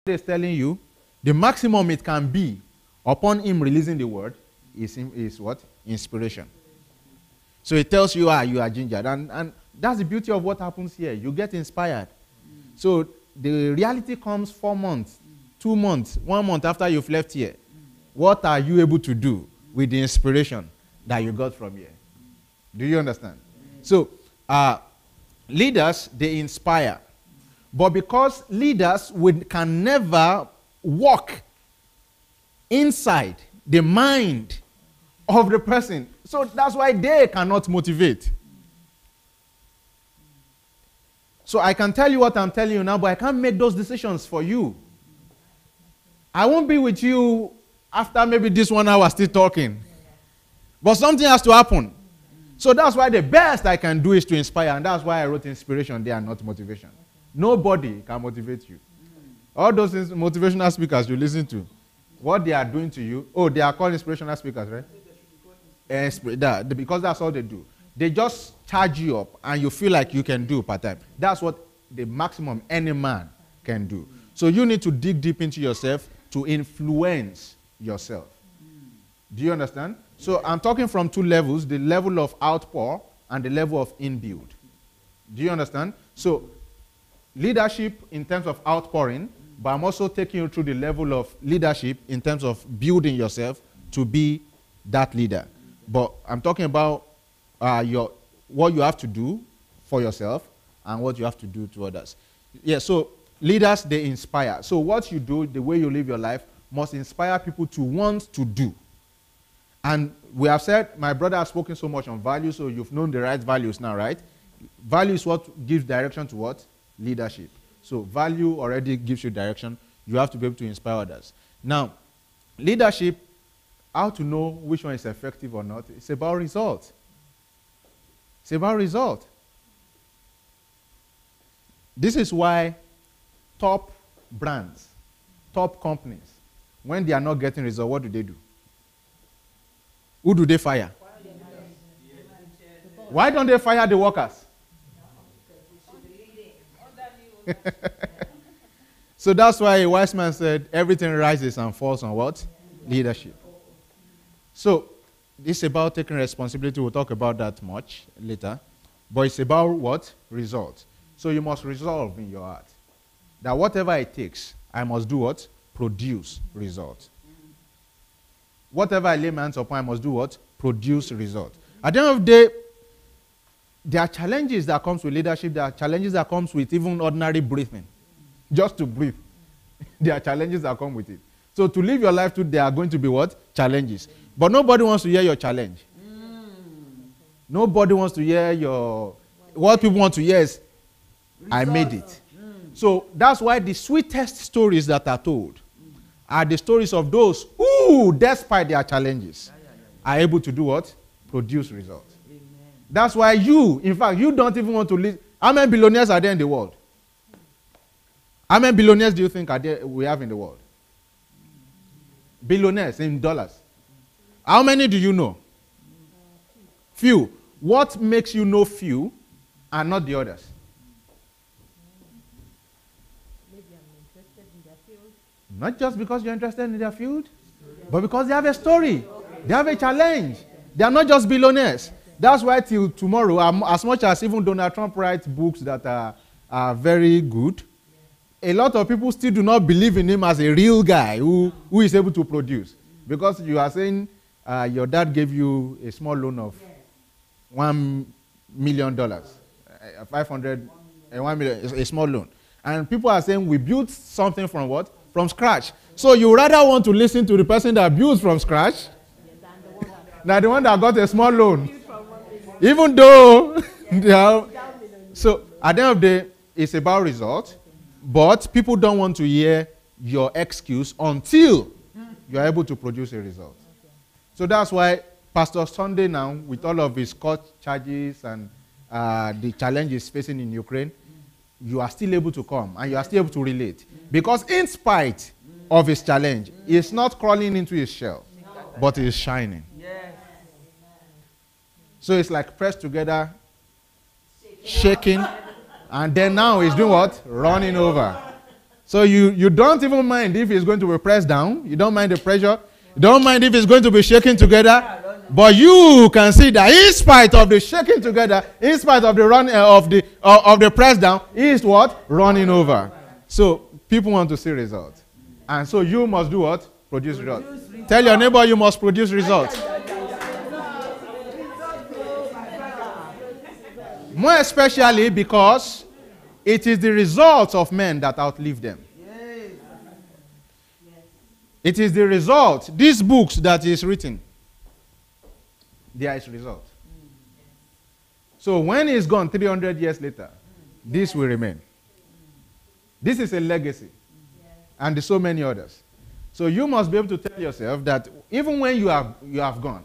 is telling you, the maximum it can be upon him releasing the word is what? Inspiration. So it tells you, you are gingered. And that's the beauty of what happens here. You get inspired. So the reality comes 4 months, 2 months, 1 month after you've left here. What are you able to do with the inspiration that you got from here? Do you understand? So leaders, they inspire. But because leaders can never walk inside the mind of the person, so that's why they cannot motivate. So I can tell you what I'm telling you now, but I can't make those decisions for you. I won't be with you after maybe this 1 hour still talking. But something has to happen. So that's why the best I can do is to inspire, and that's why I wrote inspiration there and not motivation. Nobody can motivate you. All those motivational speakers you listen to, what they are doing to you, they are called inspirational speakers, right? Because that's all they do. They just charge you up and you feel like you can do part-time. That's what the maximum any man can do. So you need to dig deep into yourself to influence yourself. Do you understand? So I'm talking from 2 levels, the level of outpour and the level of inbuild. Do you understand? So leadership in terms of outpouring, but I'm also taking you through the level of leadership in terms of building yourself to be that leader. But I'm talking about what you have to do for yourself and what you have to do to others. Yeah, so leaders, they inspire. So what you do, the way you live your life, must inspire people to want to do. And we have said, my brother has spoken so much on values, so you've known the right values now, right? Value is what gives direction to what? Leadership. So value already gives you direction. You have to be able to inspire others. Now, leadership, how to know which one is effective or not, it's about result. It's about result. This is why top brands, top companies, when they are not getting results, what do? Who do they fire? Why don't they fire the workers? So that's why a wise man said, everything rises and falls on what? Leadership. So this is about taking responsibility. We'll talk about that much later. But it's about what? Results. So you must resolve in your heart that whatever it takes, I must do what? Produce results. Whatever I lay my hands upon, I must do what? Produce results. At the end of the day, there are challenges that comes with leadership. There are challenges that comes with even ordinary breathing. Just to breathe. There are challenges that come with it. So to live your life, there are going to be what? Challenges. But nobody wants to hear your challenge. Nobody wants to hear your... What people want to hear is, I made it. So that's why the sweetest stories that are told are the stories of those who, despite their challenges, are able to do what? Produce results. Amen. That's why in fact, you don't even want to live. How many billionaires are there in the world? How many billionaires do you think we have in the world? Billionaires in dollars. How many do you know? Few. What makes you know few and not the others? Not just because you're interested in their field, but because they have a story. They have a challenge. They are not just billionaires. That's why till tomorrow, as much as even Donald Trump writes books that are very good, a lot of people still do not believe in him as a real guy who is able to produce. Because you are saying your dad gave you a small loan of $1 million, 500, 1 million, a small loan. And people are saying we built something from what? From scratch. So you rather want to listen to the person that builds from scratch than the one that got a small loan. Even though so at the end of the day, it's about results, but people don't want to hear your excuse until you're able to produce a result. So that's why Pastor Sunday now, with all of his court charges and the challenges facing in Ukraine, you are still able to come and you are still able to relate. Because in spite of his challenge, he's not crawling into his shell, but he's shining. Yes. So it's like pressed together, shaking, and then now he's doing what? Running over. So you don't even mind if it's going to be pressed down. You don't mind the pressure. You don't mind if it's going to be shaken together. But you can see that in spite of the shaking together, in spite of the run of the press down, he is what? Running over. So people want to see results. And so you must do what? Produce results. Tell your neighbor you must produce results. More especially because it is the results of men that outlive them. It is the result. These books that is written, there is result. So when he's gone 300 years later, this will remain. This is a legacy. And there's so many others. So you must be able to tell yourself that even when you have gone,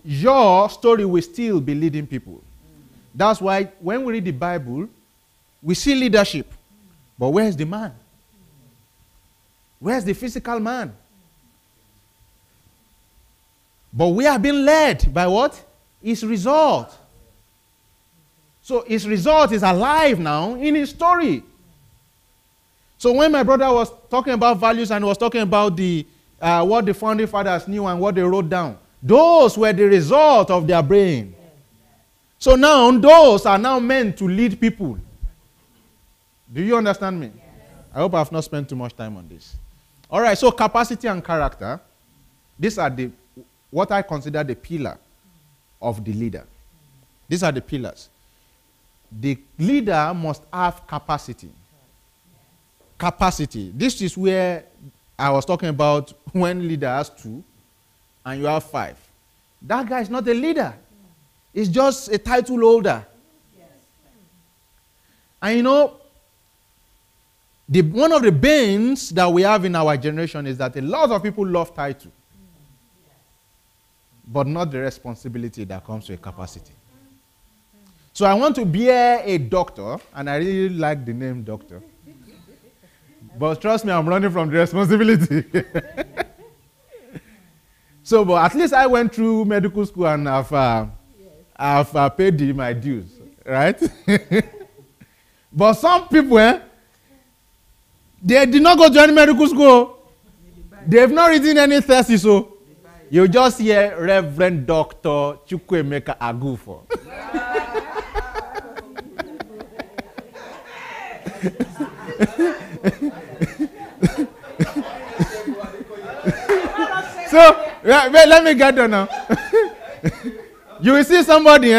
your story will still be leading people. That's why when we read the Bible, we see leadership. But where's the man? Where's the physical man? But we have been led by what? His result. So his result is alive now in his story. So when my brother was talking about values and was talking about the what the founding fathers knew and what they wrote down, those were the result of their brain. So now those are now meant to lead people. Do you understand me? Yes. I hope I have not spent too much time on this. All right, so capacity and character, these are what I consider the pillar of the leader. These are the pillars. The leader must have capacity. Capacity. This is where I was talking about when leader has 2 and you have 5. That guy is not a leader. He's just a title holder. And you know, one of the banes that we have in our generation is that a lot of people love title, but not the responsibility that comes with capacity. So I want to be a doctor, and I really like the name doctor. But trust me, I'm running from the responsibility. So, but at least I went through medical school and I've paid my dues, right? But some people, they did not go to any medical school. They have not written any thesis, so you just hear Reverend Dr. Chukwuemeka Agufo. So, wait, let me get there now. You will see somebody,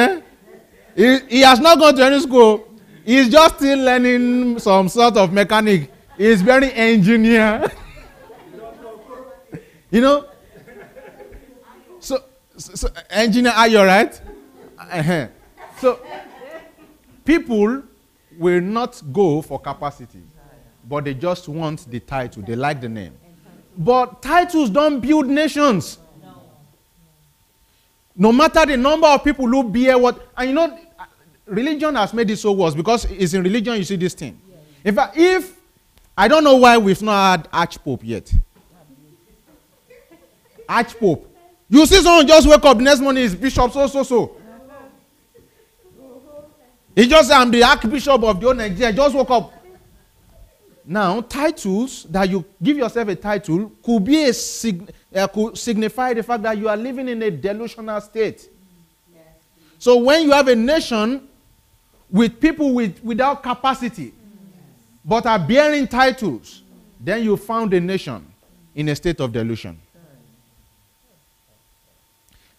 he has not gone to any school. He's just still learning some sort of mechanic. He's very engineer. You know? So engineer, are you all right? So, people will not go for capacity, but they just want the title. They like the name. But titles don't build nations. No matter the number of people who bear what, and you know, religion has made it so worse because it's in religion you see this thing. In fact, I don't know why we've not had Archpope yet. Archpope. You see someone just wake up the next morning is Bishop so. He just said, I'm the Archbishop of the whole Nigeria. Just woke up. Now, titles, that you give yourself a title, could be could signify the fact that you are living in a delusional state. Yes. So when you have a nation with people without capacity, but are bearing titles, then you found a nation in a state of delusion.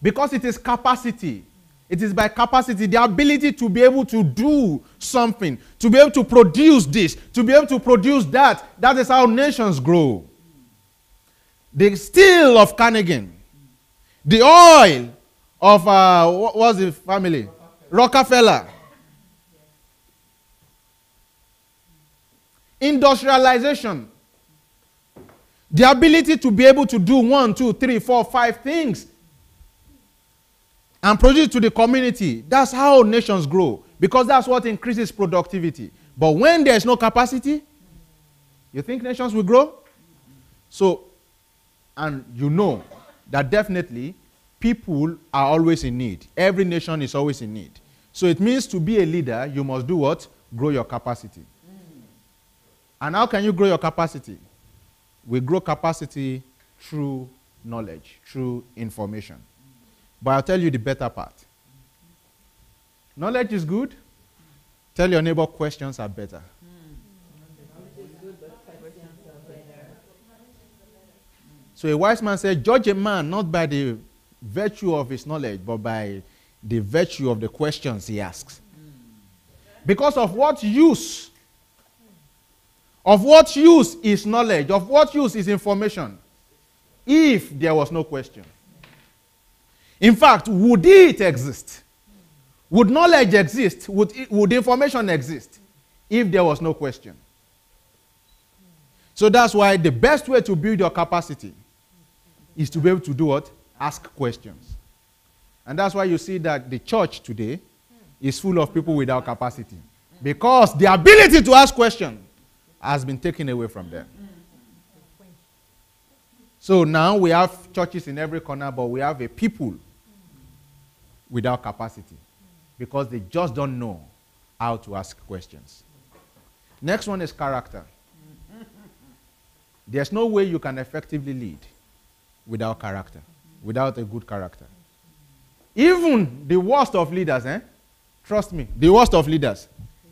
Because it is capacity. It is by capacity, the ability to be able to do something, to be able to produce this, to be able to produce that. That is how nations grow. The steel of Carnegie, the oil of, what was the family? Rockefeller. Industrialization. The ability to be able to do 1, 2, 3, 4, 5 things and produce to the community. That's how nations grow, because that's what increases productivity. But when there's no capacity, you think nations will grow? So, and you know that definitely people are always in need. Every nation is always in need. So it means to be a leader, you must do what? Grow your capacity. And how can you grow your capacity? We grow capacity through knowledge, through information. But I'll tell you the better part. Knowledge is good. Tell your neighbor questions are better. So a wise man said, judge a man not by the virtue of his knowledge, but by the virtue of the questions he asks. Because of what use? Of what use is knowledge? Of what use is information? If there was no question. In fact, would it exist? Would knowledge exist? Would information exist if there was no question? So that's why the best way to build your capacity is to be able to do what? Ask questions. And that's why you see that the church today is full of people without capacity. Because the ability to ask questions has been taken away from them. So now we have churches in every corner, but we have a people without capacity. Because they just don't know how to ask questions. Next one is character. There's no way you can effectively lead without character, without a good character. Even the worst of leaders, trust me, the worst of leaders,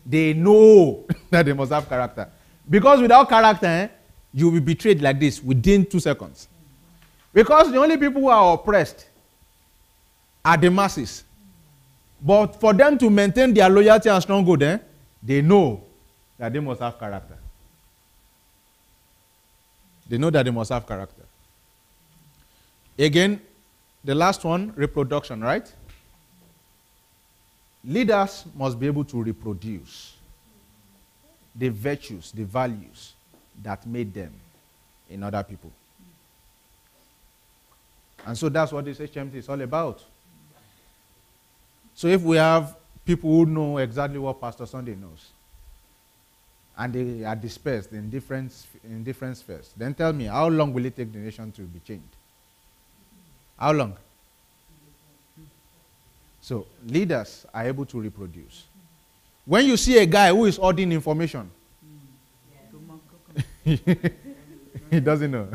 they know that they must have character. Because without character, you will be betrayed like this within 2 seconds. Because the only people who are oppressed are the masses. But for them to maintain their loyalty and stronghold, they know that they must have character. They know that they must have character. Again, the last one, reproduction, right? Leaders must be able to reproduce the virtues, the values that made them in other people. And so that's what this HMT is all about. So if we have people who know exactly what Pastor Sunday knows, and they are dispersed in different spheres, then tell me, how long will it take the nation to be changed? How long? So leaders are able to reproduce. When you see a guy who is hoarding information, he doesn't know.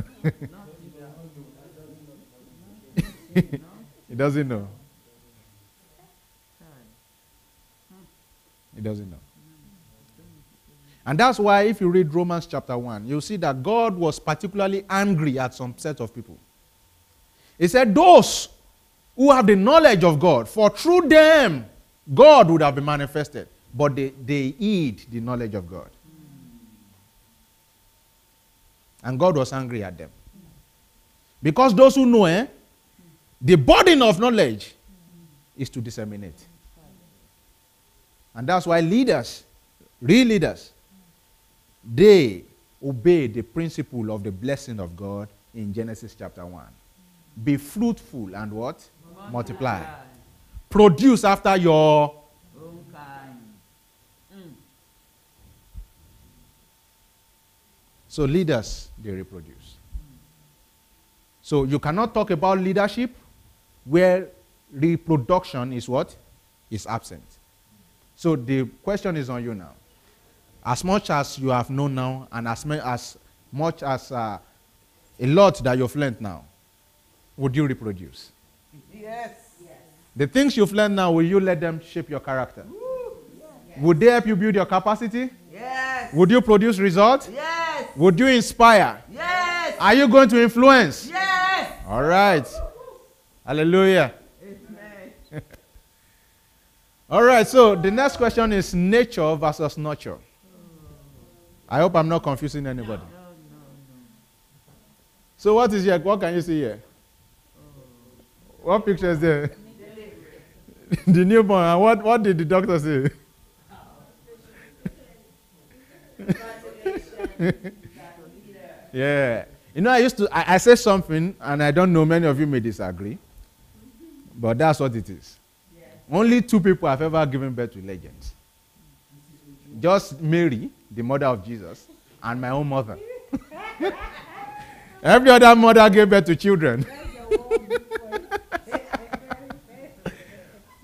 He doesn't know. He doesn't know. And that's why if you read Romans chapter 1, you'll see that God was particularly angry at some set of people. He said, those who have the knowledge of God, for through them, God would have been manifested. But they heed the knowledge of God. And God was angry at them. Because those who know, the burden of knowledge is to disseminate. And that's why leaders, real leaders, they obey the principle of the blessing of God in Genesis chapter 1. Be fruitful and what? Multiply. Produce after your own kind. So leaders, they reproduce. So you cannot talk about leadership where reproduction is what? Is absent. So the question is on you now. As much as you have known now, and as much as a lot that you've learned now, would you reproduce? Yes. The things you've learned now, will you let them shape your character? Yes. Would they help you build your capacity? Yes. Would you produce results? Yes. Would you inspire? Yes. Are you going to influence? Yes. All right. Hallelujah. Amen. All right, so the next question is nature versus nurture. I hope I'm not confusing anybody. No. So what is here? What can you see here? What picture is there? The newborn. And what did the doctor say? Yeah. You know, I said something, and I don't know, many of you may disagree, but that's what it is. Yes. Only 2 people have ever given birth to legends. Just Mary, the mother of Jesus, and my own mother. Every other mother gave birth to children.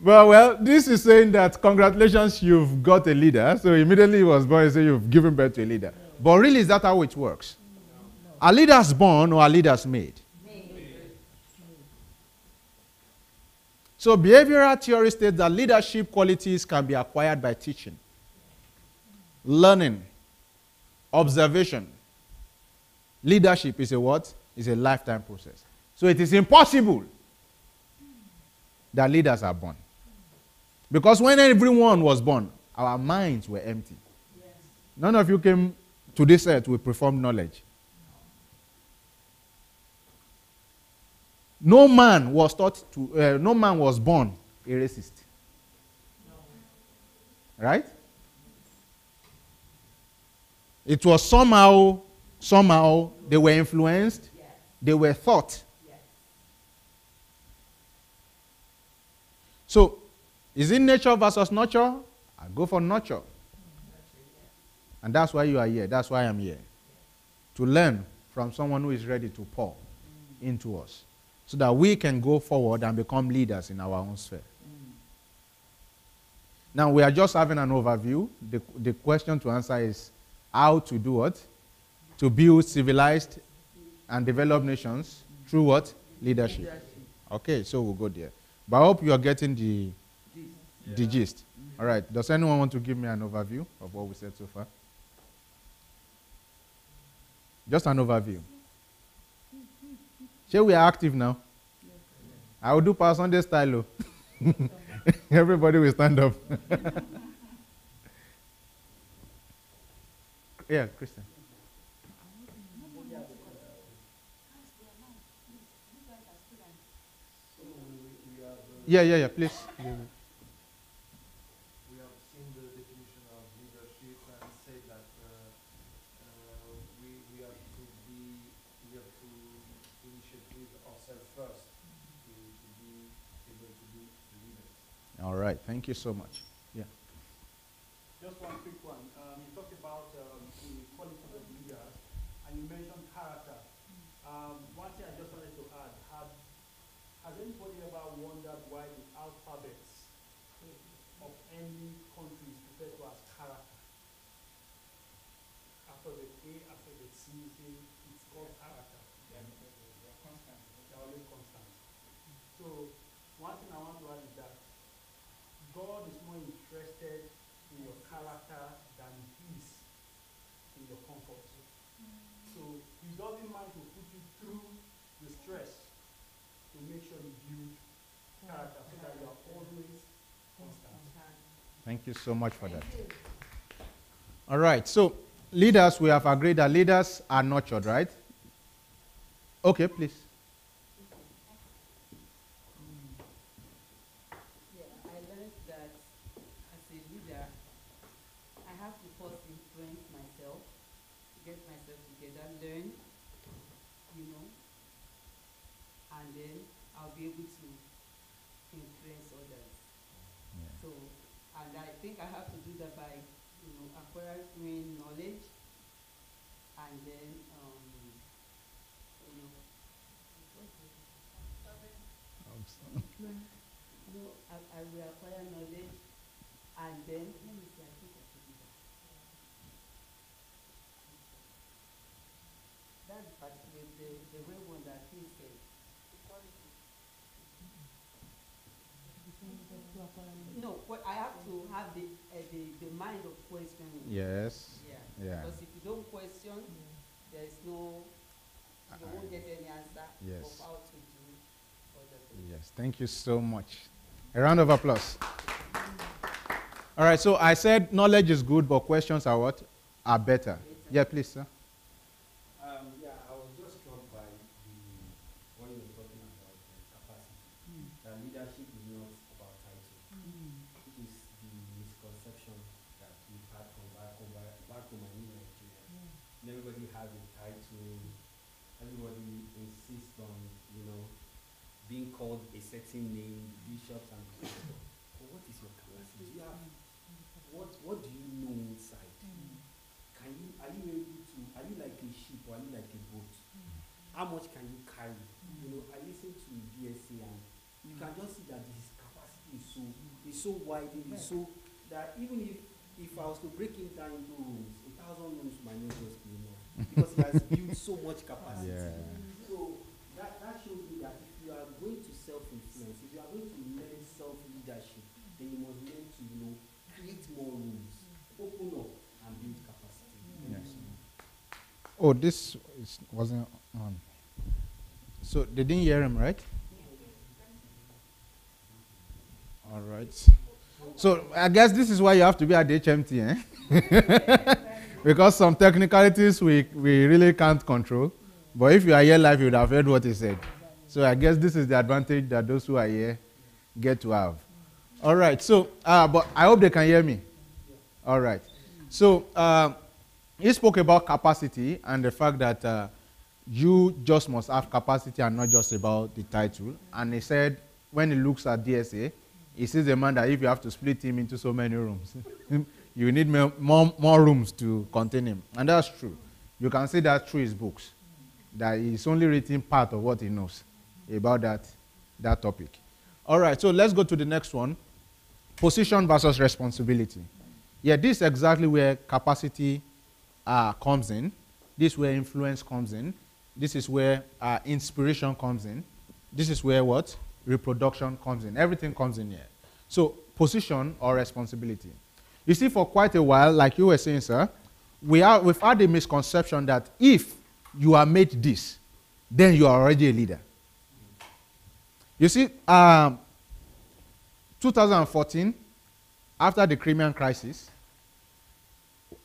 Well, this is saying that congratulations, you've got a leader. So immediately he was born and said you've given birth to a leader. But really, is that how it works? Are leaders born or are leaders made? So behavioral theory states that leadership qualities can be acquired by teaching, learning, observation. Leadership is a what? Is a lifetime process. So it is impossible that leaders are born. Because when everyone was born, our minds were empty. Yes. None of you came to this earth with profound knowledge. No man was born a racist. No. Right? It was somehow they were influenced, yes. They were taught. Yes. So, is it nature versus nurture? I go for nurture. And that's why you are here. That's why I'm here. To learn from someone who is ready to pour into us, so that we can go forward and become leaders in our own sphere. Now, we are just having an overview. The question to answer is how to do what? To build civilized and developed nations through what? Leadership. Okay, so we'll go there. But I hope you are getting the gist. All right. Does anyone want to give me an overview of what we said so far? Just an overview. Shall we are active now? I will do Pastor Sunday style. Everybody will stand up. Yeah, Christian. Yeah, please. We have seen the definition of leadership and said that we have to initiate with ourselves first to be able to be leaders. All right, thank you so much. Yeah. Just one quick one. You talked about the qualities of leaders, and you mentioned character. One thing I just wanted to add: has anybody ever wondered why the alphabets of any country is referred to as character? Alphabet A, alphabet C, it's called character. They're always constant. So one thing I want to add is that God is more interested in your character than he is in your comfort. So he doesn't mind to put you through the stress to make sure you build character so that you are always constant. Thank you so much for that. All right, so leaders, we have agreed that leaders are nurtured, right? Okay, please. I learned that as a leader, I have to first influence myself, get myself together, learn, and then I'll be able to influence others. Yeah. So, and I think I have to do that by, acquiring knowledge, and then, I will acquire knowledge, and then, let me see, I think I should do that. That's particularly the real one that he said. No, I have to have the mind of questioning. Yes. Yeah. Because if you don't question, there is no, you won't get any answer of how to do other things. Yes, thank you so much. A round of applause. All right, so I said knowledge is good, but questions are what? Are better. Yeah, please, sir. I was just struck by what you were talking about, capacity. That leadership is not about title. It is the misconception that we've had from back home in Nigeria. Everybody has a title. Everybody insists on, being called a certain name, bishops and bishops. But what is your capacity? Do you have what do you know inside? Are you like a sheep or are you like a goat? How much can you carry? I listen to BSC and you can just see that his capacity is so wide, it is so that even if I was to break it down into rooms, a 2,000 rooms might not just be enough because he has built so much capacity. Yeah. So that shows me that if you are going to self-influence, if you are going to learn self-leadership, then you must learn to, create more rooms, open up, and build capacity. Yes. Oh, wasn't on. So they didn't hear him, right? All right. So I guess this is why you have to be at the HMT, eh? Because some technicalities we really can't control. But if you are here live, you would have heard what he said. So I guess this is the advantage that those who are here get to have. All right. So, but I hope they can hear me. All right. So he spoke about capacity and the fact that you just must have capacity and not just about the title. And he said when he looks at DSA, he sees a man that if you have to split him into so many rooms, you need more rooms to contain him. And that's true. You can see that through his books, that he's only written part of what he knows about that topic. All right, so let's go to the next one. Position versus responsibility. Yeah, this is exactly where capacity comes in. This is where influence comes in. This is where inspiration comes in. This is where what? Reproduction comes in. Everything comes in here. So position or responsibility. You see, for quite a while, like you were saying, sir, we've had a misconception that if you are made this, then you are already a leader. You see, 2014, after the Crimean crisis,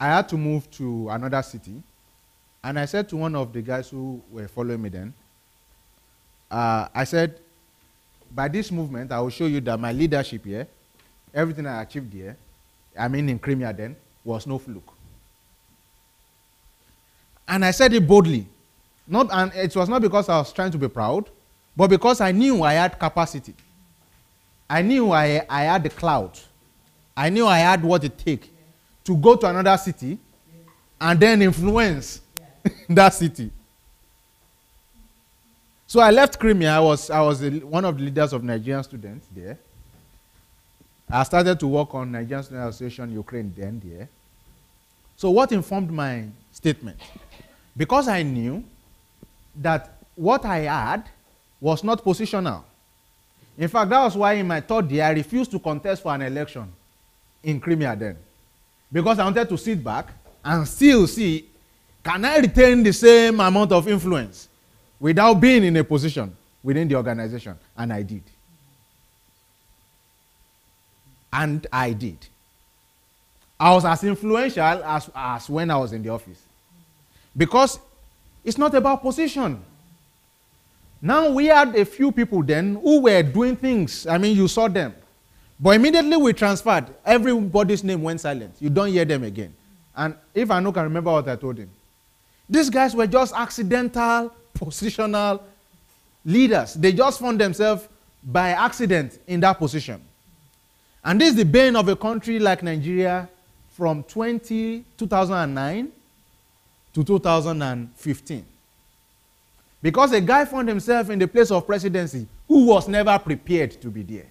I had to move to another city. And I said to one of the guys who were following me then, I said, by this movement, I will show you that my leadership here, everything I achieved here, I mean in Crimea then, was no fluke. And I said it boldly. And it was not because I was trying to be proud, but because I knew I had capacity. I knew I had the clout. I knew I had what it takes to go to another city and then influence that city. So I left Crimea. I was one of the leaders of Nigerian students there. I started to work on Nigerian Student Association Ukraine then there. So what informed my statement? Because I knew that what I had was not positional. In fact, that was why in my third year, I refused to contest for an election in Crimea then. Because I wanted to sit back and still see, can I retain the same amount of influence without being in a position within the organization? And I did. And I did. I was as influential as when I was in the office. Because it's not about position. Now we had a few people then who were doing things. I mean, you saw them. But immediately we transferred, everybody's name went silent. You don't hear them again. And if I can remember what I told him. These guys were just accidental, positional leaders. They just found themselves by accident in that position. And this is the bane of a country like Nigeria from 2009 to 2015. Because a guy found himself in the place of presidency who was never prepared to be there.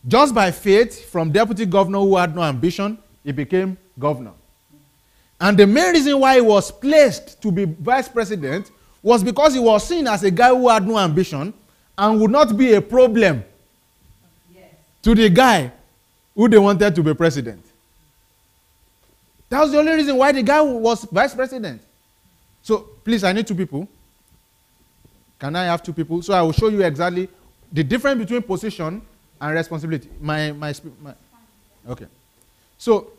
Just by faith, from deputy governor who had no ambition, he became governor. And the main reason why he was placed to be vice president was because he was seen as a guy who had no ambition and would not be a problem to the guy who they wanted to be president. That was the only reason why the guy was vice president. So, please, I need two people. Can I have two people? So I will show you exactly the difference between position and responsibility. Okay. So,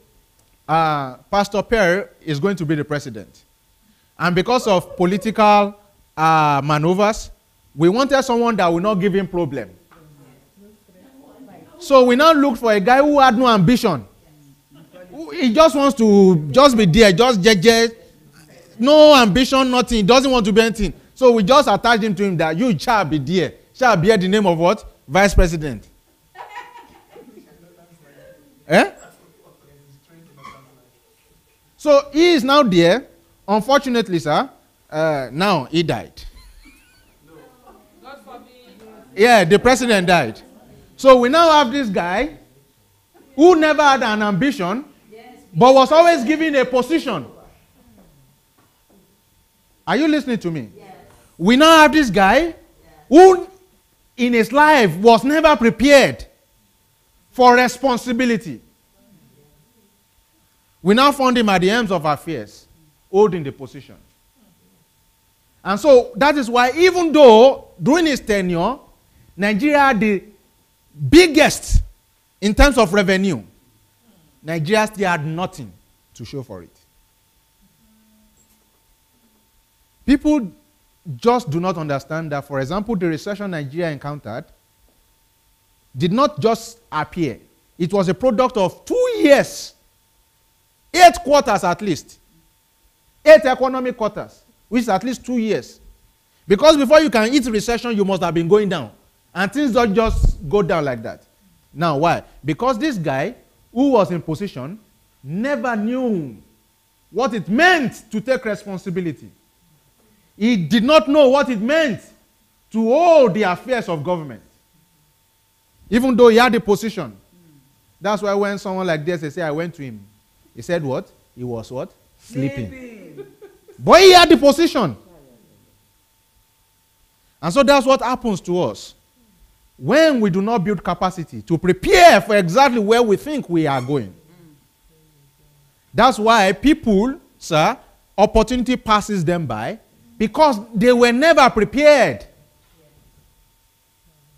Pastor Perry is going to be the president. And because of political maneuvers, we wanted someone that will not give him problem. So we now looked for a guy who had no ambition. He just wants to just be there, just no ambition, nothing. He doesn't want to be anything. So we just attached him to him that you shall be there. Shall bear the name of what? Vice president. Eh? So he is now there. Unfortunately, sir, now he died. Yeah, the president died. So we now have this guy who never had an ambition, but was always given a position. Are you listening to me? Yes. We now have this guy who in his life was never prepared for responsibility. We now found him at the ends of affairs, holding the position. And so that is why, even though during his tenure, Nigeria had the biggest in terms of revenue, Nigeria still had nothing to show for it. People just do not understand that, for example, the recession Nigeria encountered did not just appear. It was a product of 2 years, 8 quarters at least, 8 economic quarters, which is at least 2 years. Because before you can hit recession, you must have been going down. And things don't just go down like that. Now, why? Because this guy who was in position never knew what it meant to take responsibility. He did not know what it meant to hold the affairs of government. Even though he had the position. That's why when someone like this, they say, I went to him. He said what? He was what? Sleeping. But he had the position. And so that's what happens to us. When we do not build capacity to prepare for exactly where we think we are going. That's why people, sir, opportunity passes them by because they were never prepared.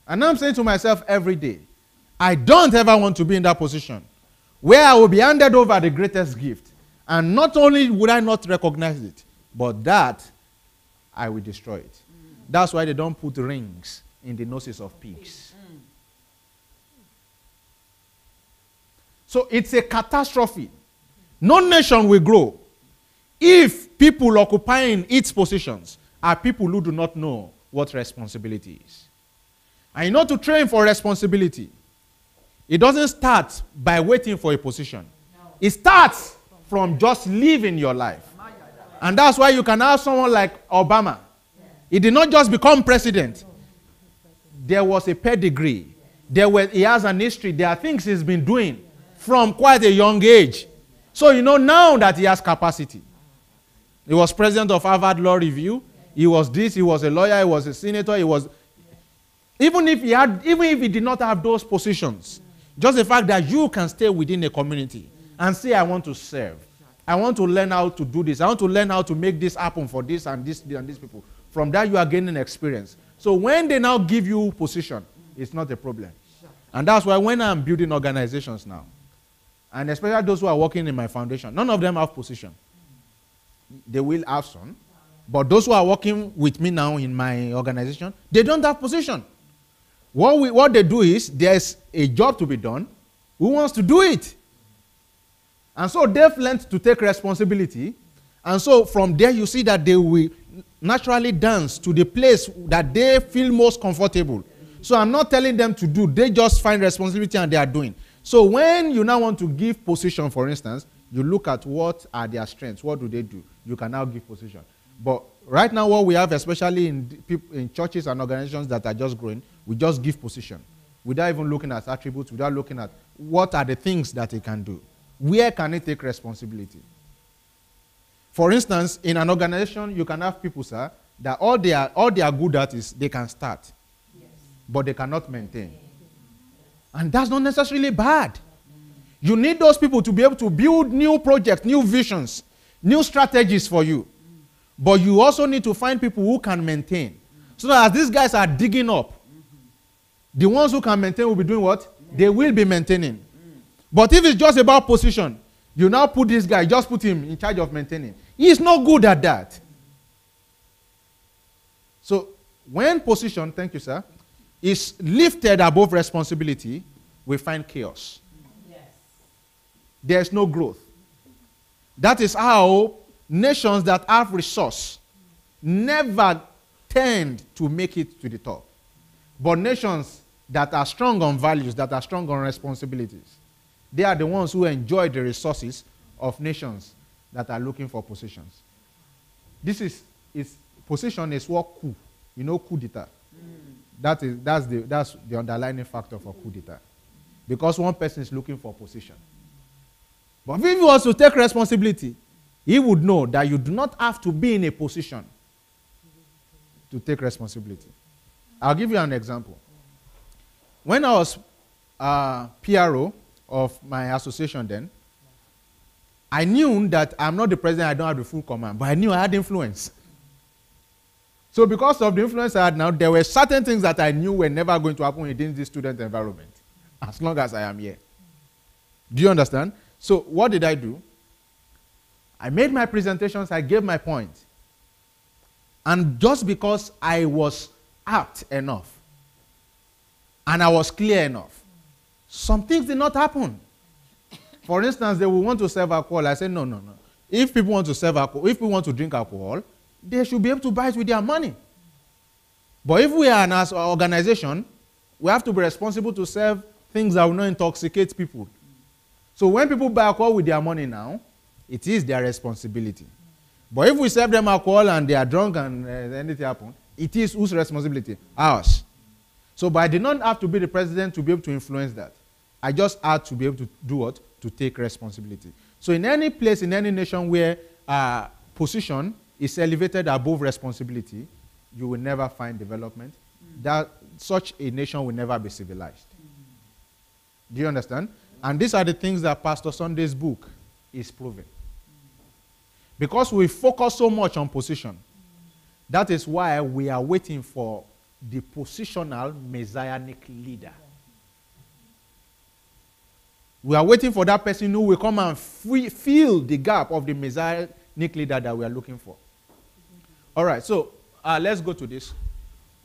And I'm saying to myself every day, I don't ever want to be in that position where I will be handed over the greatest gift. And not only would I not recognize it, but that I will destroy it. That's why they don't put rings in the noses of pigs. So it's a catastrophe. No nation will grow if people occupying its positions are people who do not know what responsibility is. And you know, to train for responsibility, it doesn't start by waiting for a position. It starts from just living your life. And that's why you can have someone like Obama. He did not just become president. There was a pedigree. He has an history. There are things he's been doing from quite a young age. So you know now that he has capacity. He was president of Harvard Law Review. He was this, he was a lawyer, he was a senator, he was... Even if he did not have those positions, just the fact that you can stay within a community and say, I want to serve. I want to learn how to do this. I want to learn how to make this happen for this and this and these people. From that, you are gaining experience. So when they now give you position, it's not a problem. And that's why when I'm building organizations now, and especially those who are working in my foundation, none of them have position. They will have some. But those who are working with me now in my organization, they don't have position. What they do is, there's a job to be done. Who wants to do it? And so they've learned to take responsibility. And so from there, you see that they will naturally dance to the place that they feel most comfortable. So I'm not telling them to do. They just find responsibility and they are doing. So when you now want to give position, for instance, you look at what are their strengths. What do they do? You can now give position. But right now what we have, especially in churches and organizations that are just growing, we just give position without even looking at attributes, without looking at what are the things that they can do. Where can it take responsibility? For instance, in an organization, you can have people, sir, that all they are good at is they can start, but they cannot maintain. And that's not necessarily bad. You need those people to be able to build new projects, new visions, new strategies for you. But you also need to find people who can maintain. So that as these guys are digging up, the ones who can maintain will be doing what? They will be maintaining. But if it's just about position, you now put this guy, just put him in charge of maintaining. He's not good at that. So when position, thank you, sir, is lifted above responsibility, we find chaos. Yes. There's no growth. That is how nations that have resource never tend to make it to the top. But nations that are strong on values, that are strong on responsibilities, they are the ones who enjoy the resources of nations that are looking for positions. Position is what coup. You know, coup d'etat. That's the underlying factor for coup d'etat. Because one person is looking for position. But if he was to take responsibility, he would know that you do not have to be in a position to take responsibility. I'll give you an example. When I was PRO of my association then, I knew that I'm not the president, I don't have the full command, but I knew I had influence. So because of the influence I had now, there were certain things that I knew were never going to happen within this student environment, as long as I am here. Do you understand? So what did I do? I made my presentations, I gave my point. And just because I was apt enough, and I was clear enough, some things did not happen. For instance, they will want to serve alcohol. I said, no, no, no. If people want to serve alcohol, if people want to drink alcohol, they should be able to buy it with their money. But if we are an organization, we have to be responsible to serve things that will not intoxicate people. So when people buy alcohol with their money now, it is their responsibility. But if we serve them alcohol and they are drunk and anything happens, it is whose responsibility? Ours. So but I did not have to be the president to be able to influence that. I just had to be able to do what? To take responsibility. So in any place, in any nation where position is elevated above responsibility, you will never find development. That such a nation will never be civilized. Do you understand? And these are the things that Pastor Sunday's book is proving. Because we focus so much on position, that is why we are waiting for the positional messianic leader. We are waiting for that person who will come and fill the gap of the messianic leader that we are looking for. All right, so let's go to this.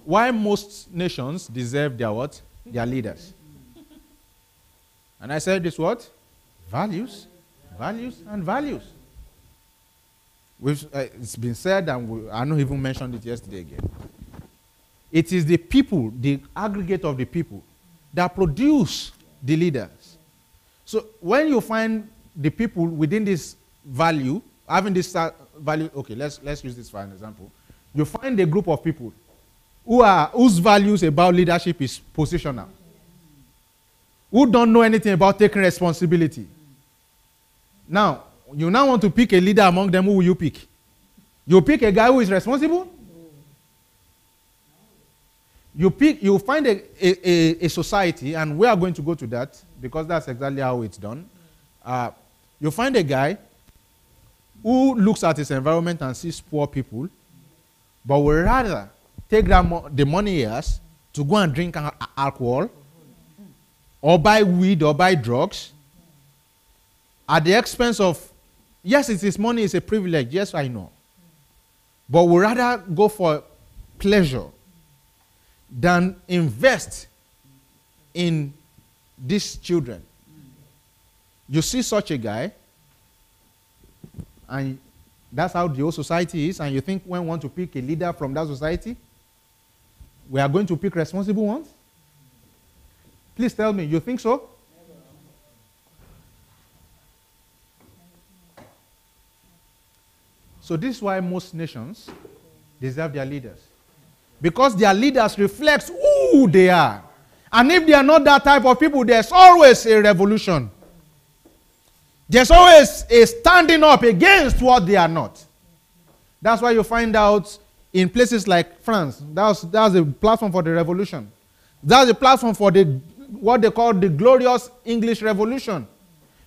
Why most nations deserve their what? Their leaders. And I said this what? Values, values, and values. It's been said, and I not even mentioned it yesterday again. It is the people, the aggregate of the people, that produce the leaders. So when you find the people within this value, having this value, okay, let's use this for an example. You find a group of people whose values about leadership is positional, who don't know anything about taking responsibility. Now, you now want to pick a leader among them. Who will you pick? You pick a guy who is responsible? You find a society, and we are going to go to that because that's exactly how it's done. You find a guy who looks at his environment and sees poor people, but would rather take the money he has to go and drink alcohol, or buy weed, or buy drugs, at the expense of, yes, it's his money, it's a privilege, yes, I know. But would rather go for pleasure than invest in these children. You see such a guy, and that's how the whole society is, and you think when we want to pick a leader from that society, we are going to pick responsible ones? Please tell me, you think so? So this is why most nations deserve their leaders. Because their leaders reflect who they are. And if they are not that type of people, there's always a revolution. There's always a standing up against what they are not. That's why you find out in places like France, that's a platform for the revolution. That's a platform for what they call the glorious English Revolution.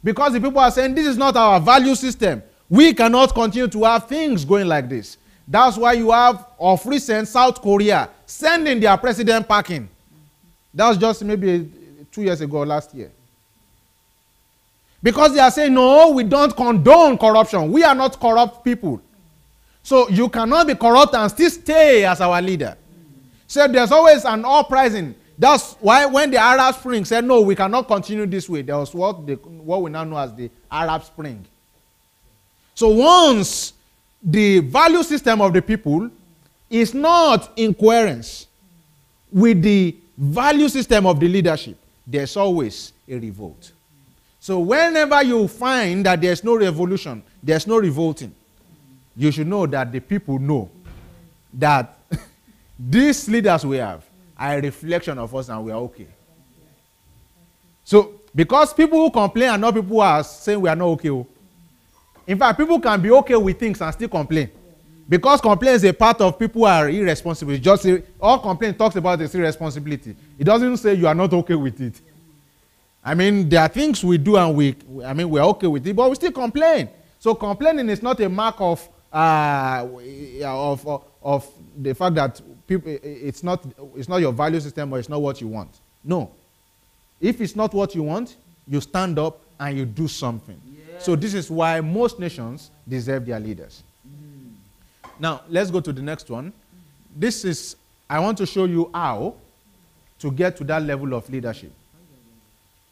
Because the people are saying, this is not our value system. We cannot continue to have things going like this. That's why you have, of recent, South Korea sending their president packing. That was just maybe 2 years ago, last year. Because they are saying, no, we don't condone corruption. We are not corrupt people. So you cannot be corrupt and still stay as our leader. So there's always an uprising. That's why when the Arab Spring said, no, we cannot continue this way, there was what we now know as the Arab Spring. So once the value system of the people is not in coherence with the value system of the leadership, there's always a revolt. So whenever you find that there's no revolution, there's no revolting, you should know that the people know that these leaders we have are a reflection of us and we are okay. So Because people who complain are not people who are saying we are not okay. Oh. In fact, people can be okay with things and still complain. Because complaint is a part of people who are irresponsible. It's just all complaint talks about is irresponsibility. It doesn't say you are not okay with it. I mean, there are things we do and we're okay with it, but we still complain. So complaining is not a mark of the fact that people, it's not your value system or it's not what you want. No. If it's not what you want, you stand up and you do something. Yes. So this is why most nations deserve their leaders. Now, let's go to the next one. I want to show you how to get to that level of leadership.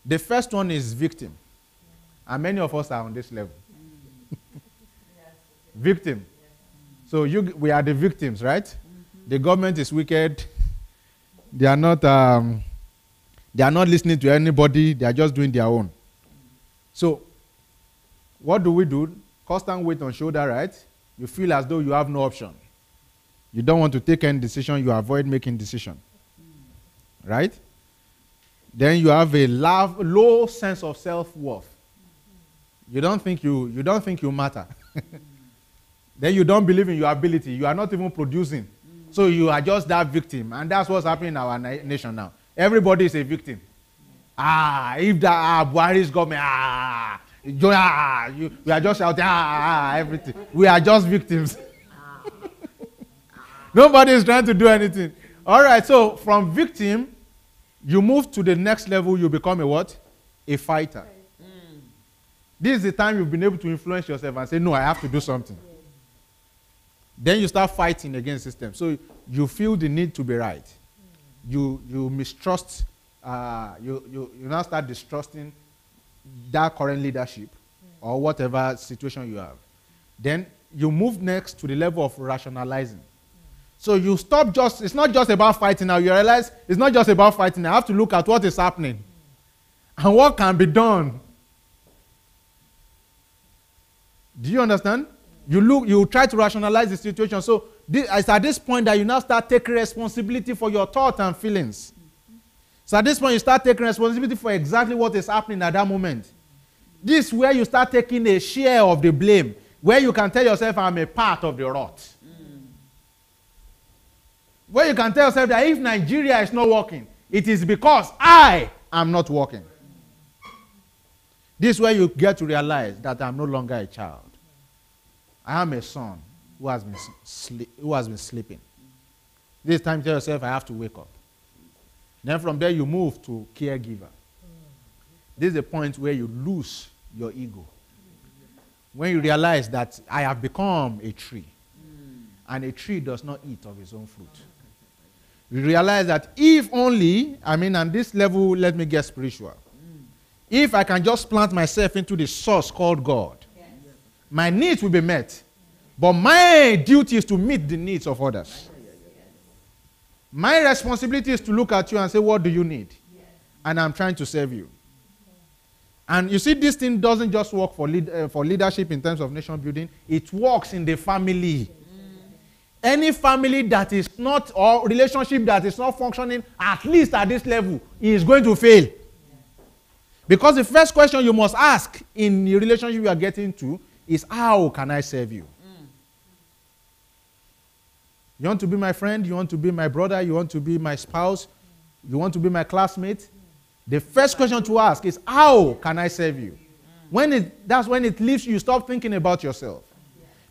The first one is victim. And many of us are on this level. Victim. So we are the victims, right? The government is wicked. They are not listening to anybody. They are just doing their own. So what do? Constant weight on shoulder, right? You feel as though you have no option. You don't want to take any decision. You avoid making decision. Right? Then you have a low sense of self-worth. You don't think you matter. Then you don't believe in your ability. You are not even producing. So you are just that victim. And that's what's happening in our nation now. Everybody is a victim. If Buhari's government, we are just shouting, everything. We are just victims. Nobody is trying to do anything. All right, so from victim, you move to the next level, you become a what? A fighter. This is the time you've been able to influence yourself and say, no, I have to do something. Then you start fighting against the system. So you feel the need to be right. You mistrust, you now start distrusting that current leadership or whatever situation you have. Then you move next to the level of rationalizing. So you stop it's not just about fighting now. You realize it's not just about fighting. I have to look at what is happening and what can be done. Do you understand? You try to rationalize the situation. So it's at this point that you now start taking responsibility for your thoughts and feelings. So at this point, you start taking responsibility for exactly what is happening at that moment. This is where you start taking a share of the blame, where you can tell yourself, I'm a part of the rot. Where you can tell yourself that if Nigeria is not working, it is because I am not working. This is where you get to realize that I'm no longer a child. I am a son who has been sleeping. This time, tell yourself, I have to wake up. Then from there, you move to caregiver. This is the point where you lose your ego. When you realize that I have become a tree, and a tree does not eat of its own fruit. You realize that if only, on this level, let me get spiritual. If I can just plant myself into the source called God, my needs will be met. But my duty is to meet the needs of others. My responsibility is to look at you and say, what do you need? And I'm trying to serve you. And you see, this thing doesn't just work for leadership in terms of nation building. It works in the family. Any family that is not, or relationship that is not functioning, at least at this level, is going to fail. Because the first question you must ask in the relationship you are getting to is, how can I serve you? You want to be my friend? You want to be my brother? You want to be my spouse? You want to be my classmate? The first question to ask is, how can I serve you? That's when it leaves you, stop thinking about yourself.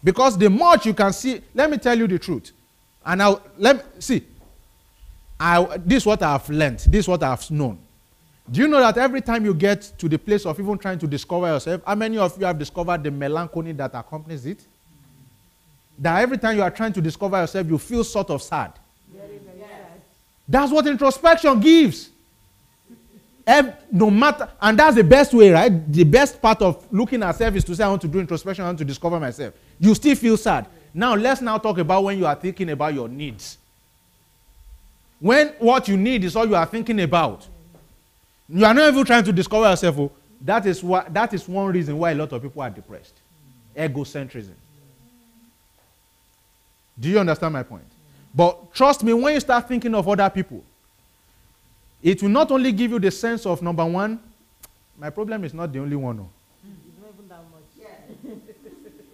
Because the much you can see, let me tell you the truth. And this is what I have learned. This is what I have known. Do you know that every time you get to the place of even trying to discover yourself, how many of you have discovered the melancholy that accompanies it? That every time you are trying to discover yourself, you feel sort of sad. Very, very sad. That's what introspection gives. No matter, and that's the best way, right? The best part of looking at self is to say, I want to do introspection, I want to discover myself. You still feel sad. Now, let's now talk about when you are thinking about your needs. When what you need is all you are thinking about. You are not even trying to discover yourself. Oh, that is one reason why a lot of people are depressed. Egocentrism. Do you understand my point? But trust me, when you start thinking of other people, it will not only give you the sense of, number one, my problem is not the only one. Oh. It's not even that much. Yeah.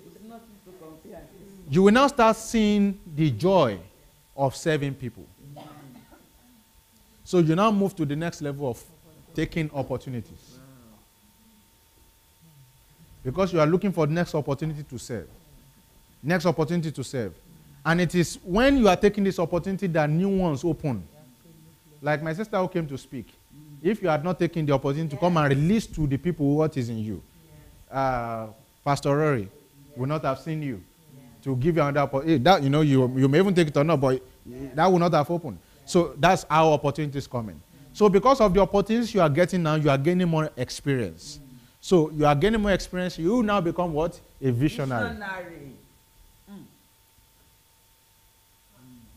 It's nothing to compare. You will now start seeing the joy of serving people. So you now move to the next level of taking opportunities. Because you are looking for the next opportunity to serve. Next opportunity to serve. And it is when you are taking this opportunity that new ones open. Like my sister who came to speak. If you had not taken the opportunity to come and release to the people what is in you, Pastor Rory would not have seen you to give you another opportunity. That, you may even take it or not, but that will not have opened. So that's how opportunities coming. So because of the opportunities you are getting now, you are gaining more experience. So you are gaining more experience. You now become what? A visionary.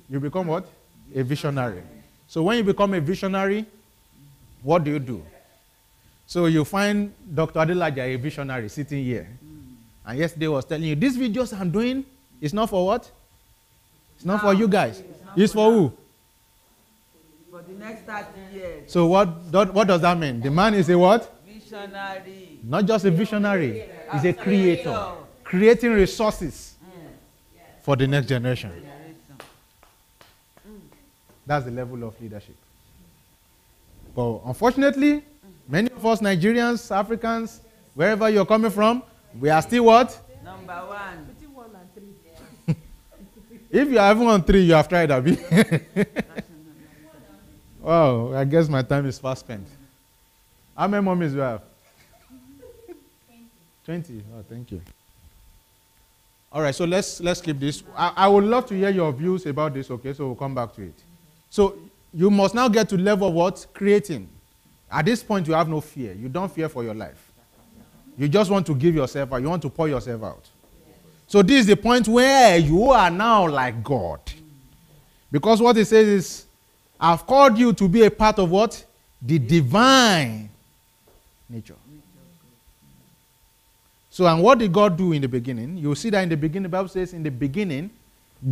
You become what? A visionary. So when you become a visionary, what do? So you find Dr. Adelaja, a visionary, sitting here. And yesterday was telling you, these videos I'm doing, it's not for what? It's not for you guys. It's for who? For the next 30 years. So what does that mean? The man is a what? Visionary. Not just a visionary. He's a creator. Creating resources for the next generation. That's the level of leadership. But unfortunately, many of us Nigerians, Africans, wherever you're coming from, we are still what? Number 1. Between 1 and 3. If you are even on 3, you have tried, Abi. Wow, I guess my time is fast spent. How many mummies do you have? 20. Oh, thank you. All right, so let's keep this. I would love to hear your views about this, okay? So we'll come back to it. So you must now get to the level of what? Creating. At this point, you have no fear. You don't fear for your life. You just want to give yourself out. You want to pour yourself out. So this is the point where you are now like God. Because what it says is, I've called you to be a part of what? The divine nature. So, and what did God do in the beginning? You'll see that in the beginning, the Bible says, in the beginning,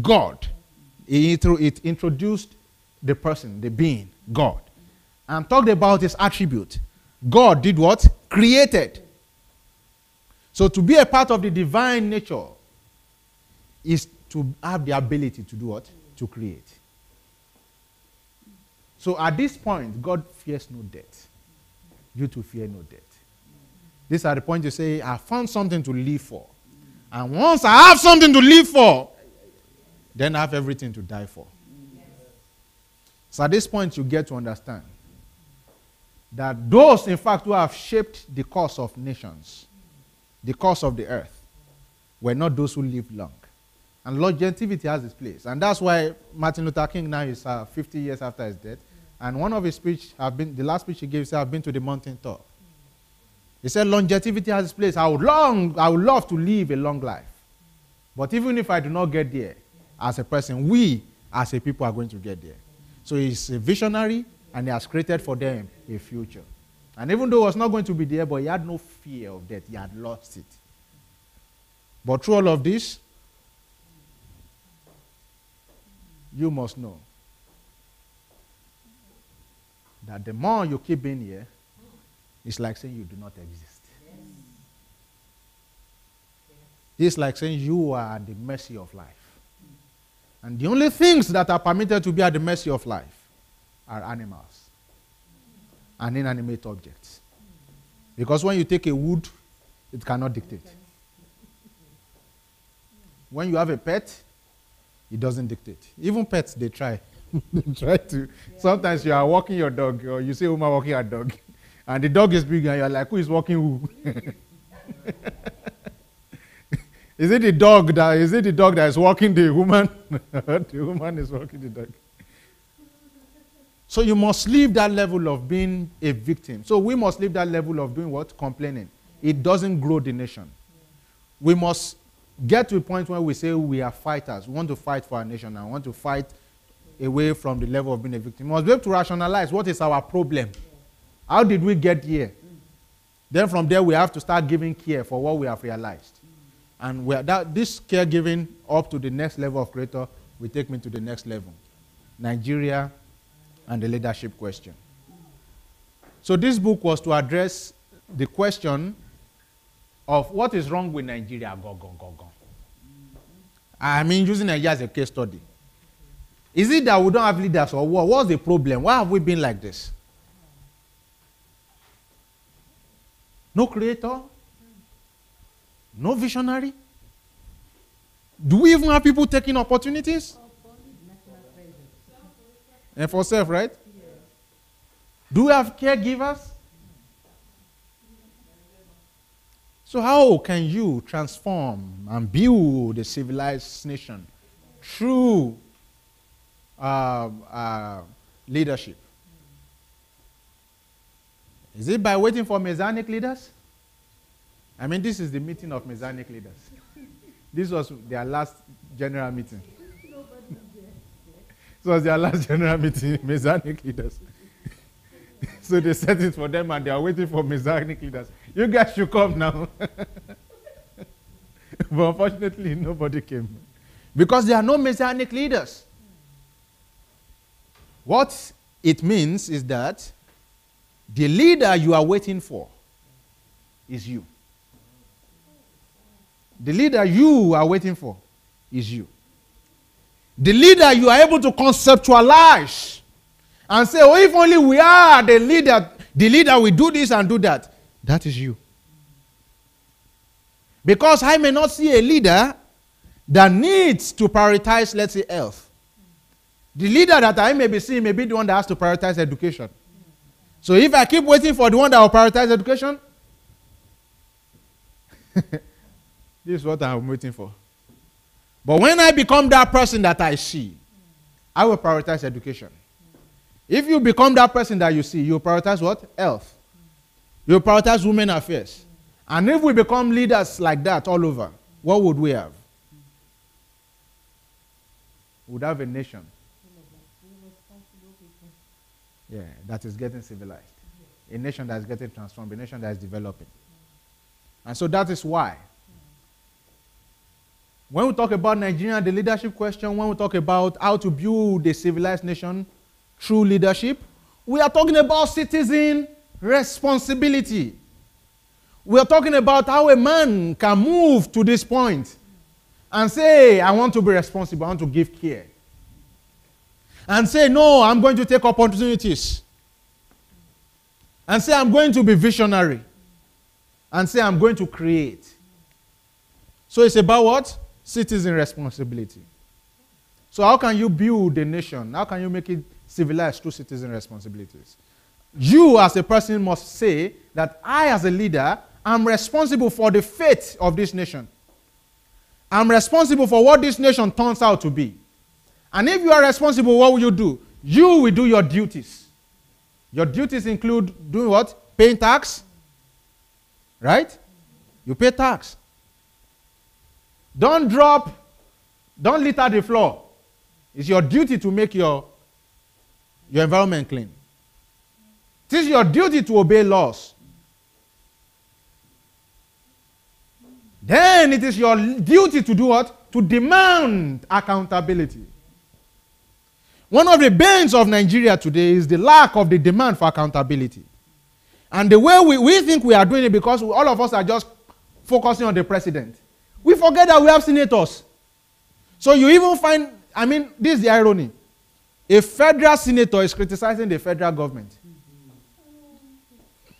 God. It introduced the person, the being, God. And talked about his attribute. God did what? Created. So to be a part of the divine nature is to have the ability to do what? To create. So at this point, God fears no death. You too fear no death. These are the points you say, I found something to live for. And once I have something to live for, then I have everything to die for. So at this point, you get to understand that those, in fact, who have shaped the course of nations, the course of the earth, were not those who lived long. And longevity has its place. And that's why Martin Luther King now is 50 years after his death. And one of his speech, the last speech he gave, he said, I've been to the mountain top. He said, longevity has its place. I would love to live a long life. But even if I do not get there, as a person, we as a people are going to get there. So he's a visionary, and he has created for them a future. And even though he was not going to be there, but he had no fear of death. He had lost it. But through all of this, you must know that the more you keep being here, it's like saying you do not exist. It's like saying you are at the mercy of life. And the only things that are permitted to be at the mercy of life are animals and inanimate objects. Because when you take a wood, it cannot dictate. When you have a pet, it doesn't dictate. Even pets, they try. They try to. Sometimes you are walking your dog, or you see a woman walking her dog, and the dog is big, and you're like, who is walking who? Is it the dog that is walking the woman? The woman is walking the dog. So you must leave that level of being a victim. So we must leave that level of doing what? Complaining. It doesn't grow the nation. We must get to a point where we say we are fighters. We want to fight for our nation and want to fight away from the level of being a victim. We must be able to rationalize what is our problem. How did we get here? Then from there we have to start giving care for what we have realized. And this caregiving up to the next level of creator will take me to the next level. Nigeria and the leadership question. So this book was to address the question of what is wrong with Nigeria. I mean, using Nigeria as a case study. Is it that we don't have leaders or what? What's the problem? Why have we been like this? No creator? No visionary? Do we even have people taking opportunities? And for self, right? Do we have caregivers? So how can you transform and build a civilized nation through leadership? Is it by waiting for Messianic leaders? I mean, this is the meeting of Messianic leaders. This was their last general meeting. This was their last general meeting, Messianic leaders. So they set it for them and they are waiting for Messianic leaders. You guys should come now. But unfortunately, nobody came. Because there are no Messianic leaders. What it means is that the leader you are waiting for is you. The leader you are waiting for is you. The leader you are able to conceptualize and say, oh, if only we are the leader will do this and do that. That is you. Because I may not see a leader that needs to prioritize, let's say, health. The leader that I may be seeing may be the one that has to prioritize education. So if I keep waiting for the one that will prioritize education, this is what I'm waiting for. But when I become that person that I see, I will prioritize education. If you become that person that you see, you prioritize what? Health. You prioritize women affairs. And if we become leaders like that all over, what would we have? We would have a nation. Yeah, that is getting civilized. A nation that is getting transformed, a nation that is developing. And so that is why when we talk about Nigeria, the leadership question, when we talk about how to build a civilized nation through leadership, we are talking about citizen responsibility. We are talking about how a man can move to this point and say, I want to be responsible, I want to give care. And say, no, I'm going to take opportunities. And say, I'm going to be visionary. And say, I'm going to create. So it's about what? Citizen responsibility. So how can you build a nation? How can you make it civilized through citizen responsibilities? You as a person must say that I as a leader am responsible for the fate of this nation. I'm responsible for what this nation turns out to be. And if you are responsible, what will you do? You will do your duties. Your duties include doing what? Paying tax. Right? You pay tax. Don't litter the floor. It's your duty to make your environment clean. It is your duty to obey laws. Then it is your duty to do what? To demand accountability. One of the banes of Nigeria today is the lack of the demand for accountability. And the way we think we are doing it because all of us are just focusing on the president. We forget that we have senators. So you even find, I mean, this is the irony. A federal senator is criticizing the federal government.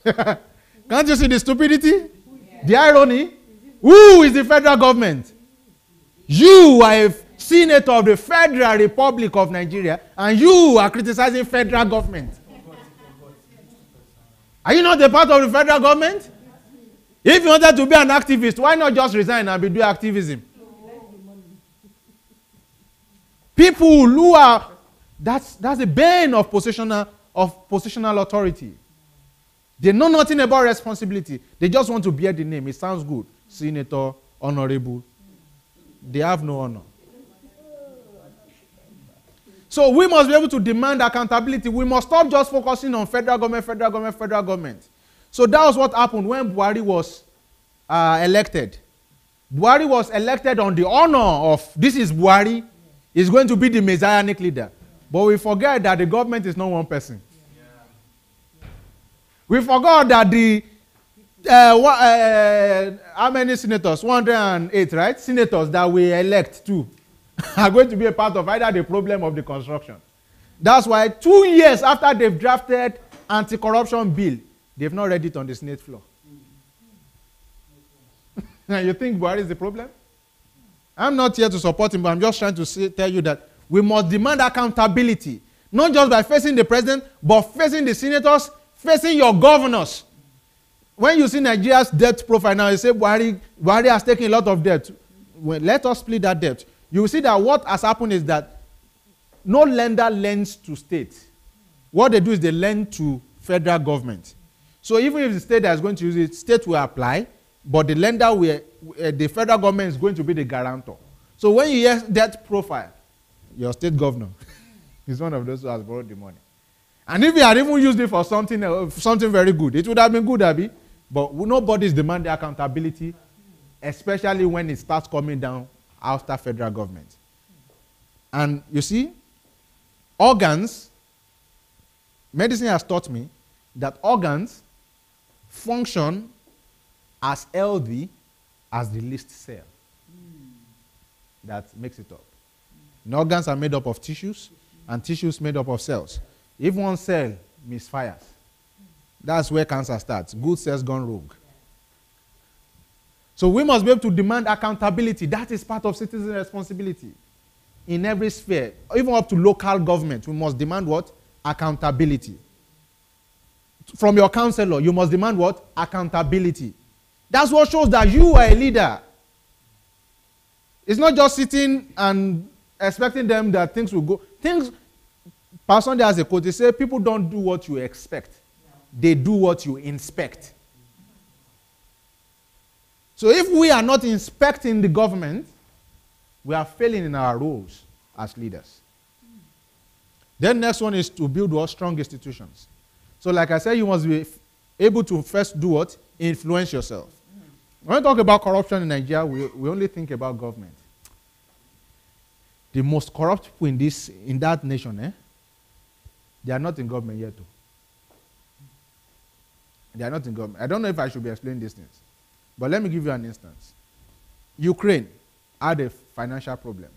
Can't you see the stupidity? Yeah. The irony? Who is the federal government? You are a senator of the Federal Republic of Nigeria, and you are criticizing federal government. Are you not a part of the federal government? If you wanted to be an activist, why not just resign and be doing activism? People who are, that's the bane of positional authority. They know nothing about responsibility. They just want to bear the name. It sounds good. Senator, honorable. They have no honor. So we must be able to demand accountability. We must stop just focusing on federal government, federal government, federal government. So that was what happened when Buhari was elected. Buhari was elected on the honor of, this is Buhari, is going to be the messianic leader. But we forget that the government is not one person. We forgot that the how many senators? 108, right? Senators that we elect to are going to be a part of either the problem of the construction. That's why 2 years after they've drafted anti-corruption bill, they've not read it on the Senate floor. And you think Buhari is the problem? I'm not here to support him, but I'm just trying to tell you that we must demand accountability, not just by facing the president, but facing the senators, facing your governors. When you see Nigeria's debt profile now, you say Buhari has taken a lot of debt. Well, let us split that debt. You will see that what has happened is that no lender lends to state. What they do is they lend to federal government. So even if the state that is going to use it, state will apply, but the lender will, the federal government is going to be the guarantor. So when you hear debt profile, your state governor is one of those who has borrowed the money. And if he had even used it for something very good, it would have been good, Abby. But nobody is demanding accountability, especially when it starts coming down after federal government. And you see, organs, medicine has taught me that organs function as healthy as the least cell that makes it up. And organs are made up of tissues, and tissues made up of cells. If one cell misfires, that's where cancer starts. Good cells gone rogue. So we must be able to demand accountability. That is part of citizen responsibility. In every sphere, even up to local government, we must demand what? Accountability. From your counselor, you must demand what? Accountability. That's what shows that you are a leader. It's not just sitting and expecting them that things will go. Pastor Sunday has a quote. He said, people don't do what you expect. They do what you inspect. So if we are not inspecting the government, we are failing in our roles as leaders. Then next one is to build what? Strong institutions. So like I said, you must be able to first do what? Influence yourself. When we talk about corruption in Nigeria, we only think about government. The most corrupt people in that nation, they are not in government yet. They are not in government. I don't know if I should be explaining these things. But let me give you an instance. Ukraine had a financial problem.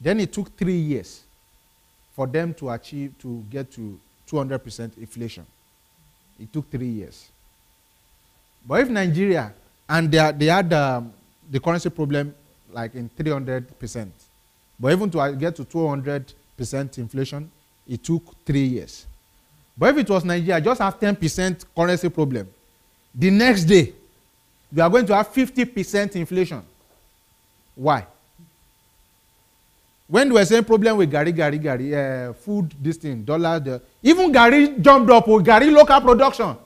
Then it took 3 years for them to get to 200% inflation. It took 3 years. But if Nigeria, and they had the currency problem like in 300%, but even to get to 200% inflation, it took 3 years. But if it was Nigeria, just have 10% currency problem. The next day, we are going to have 50% inflation. Why? When we were saying problem with Gary, food, this thing, dollar, even Gary jumped up with Gary local production.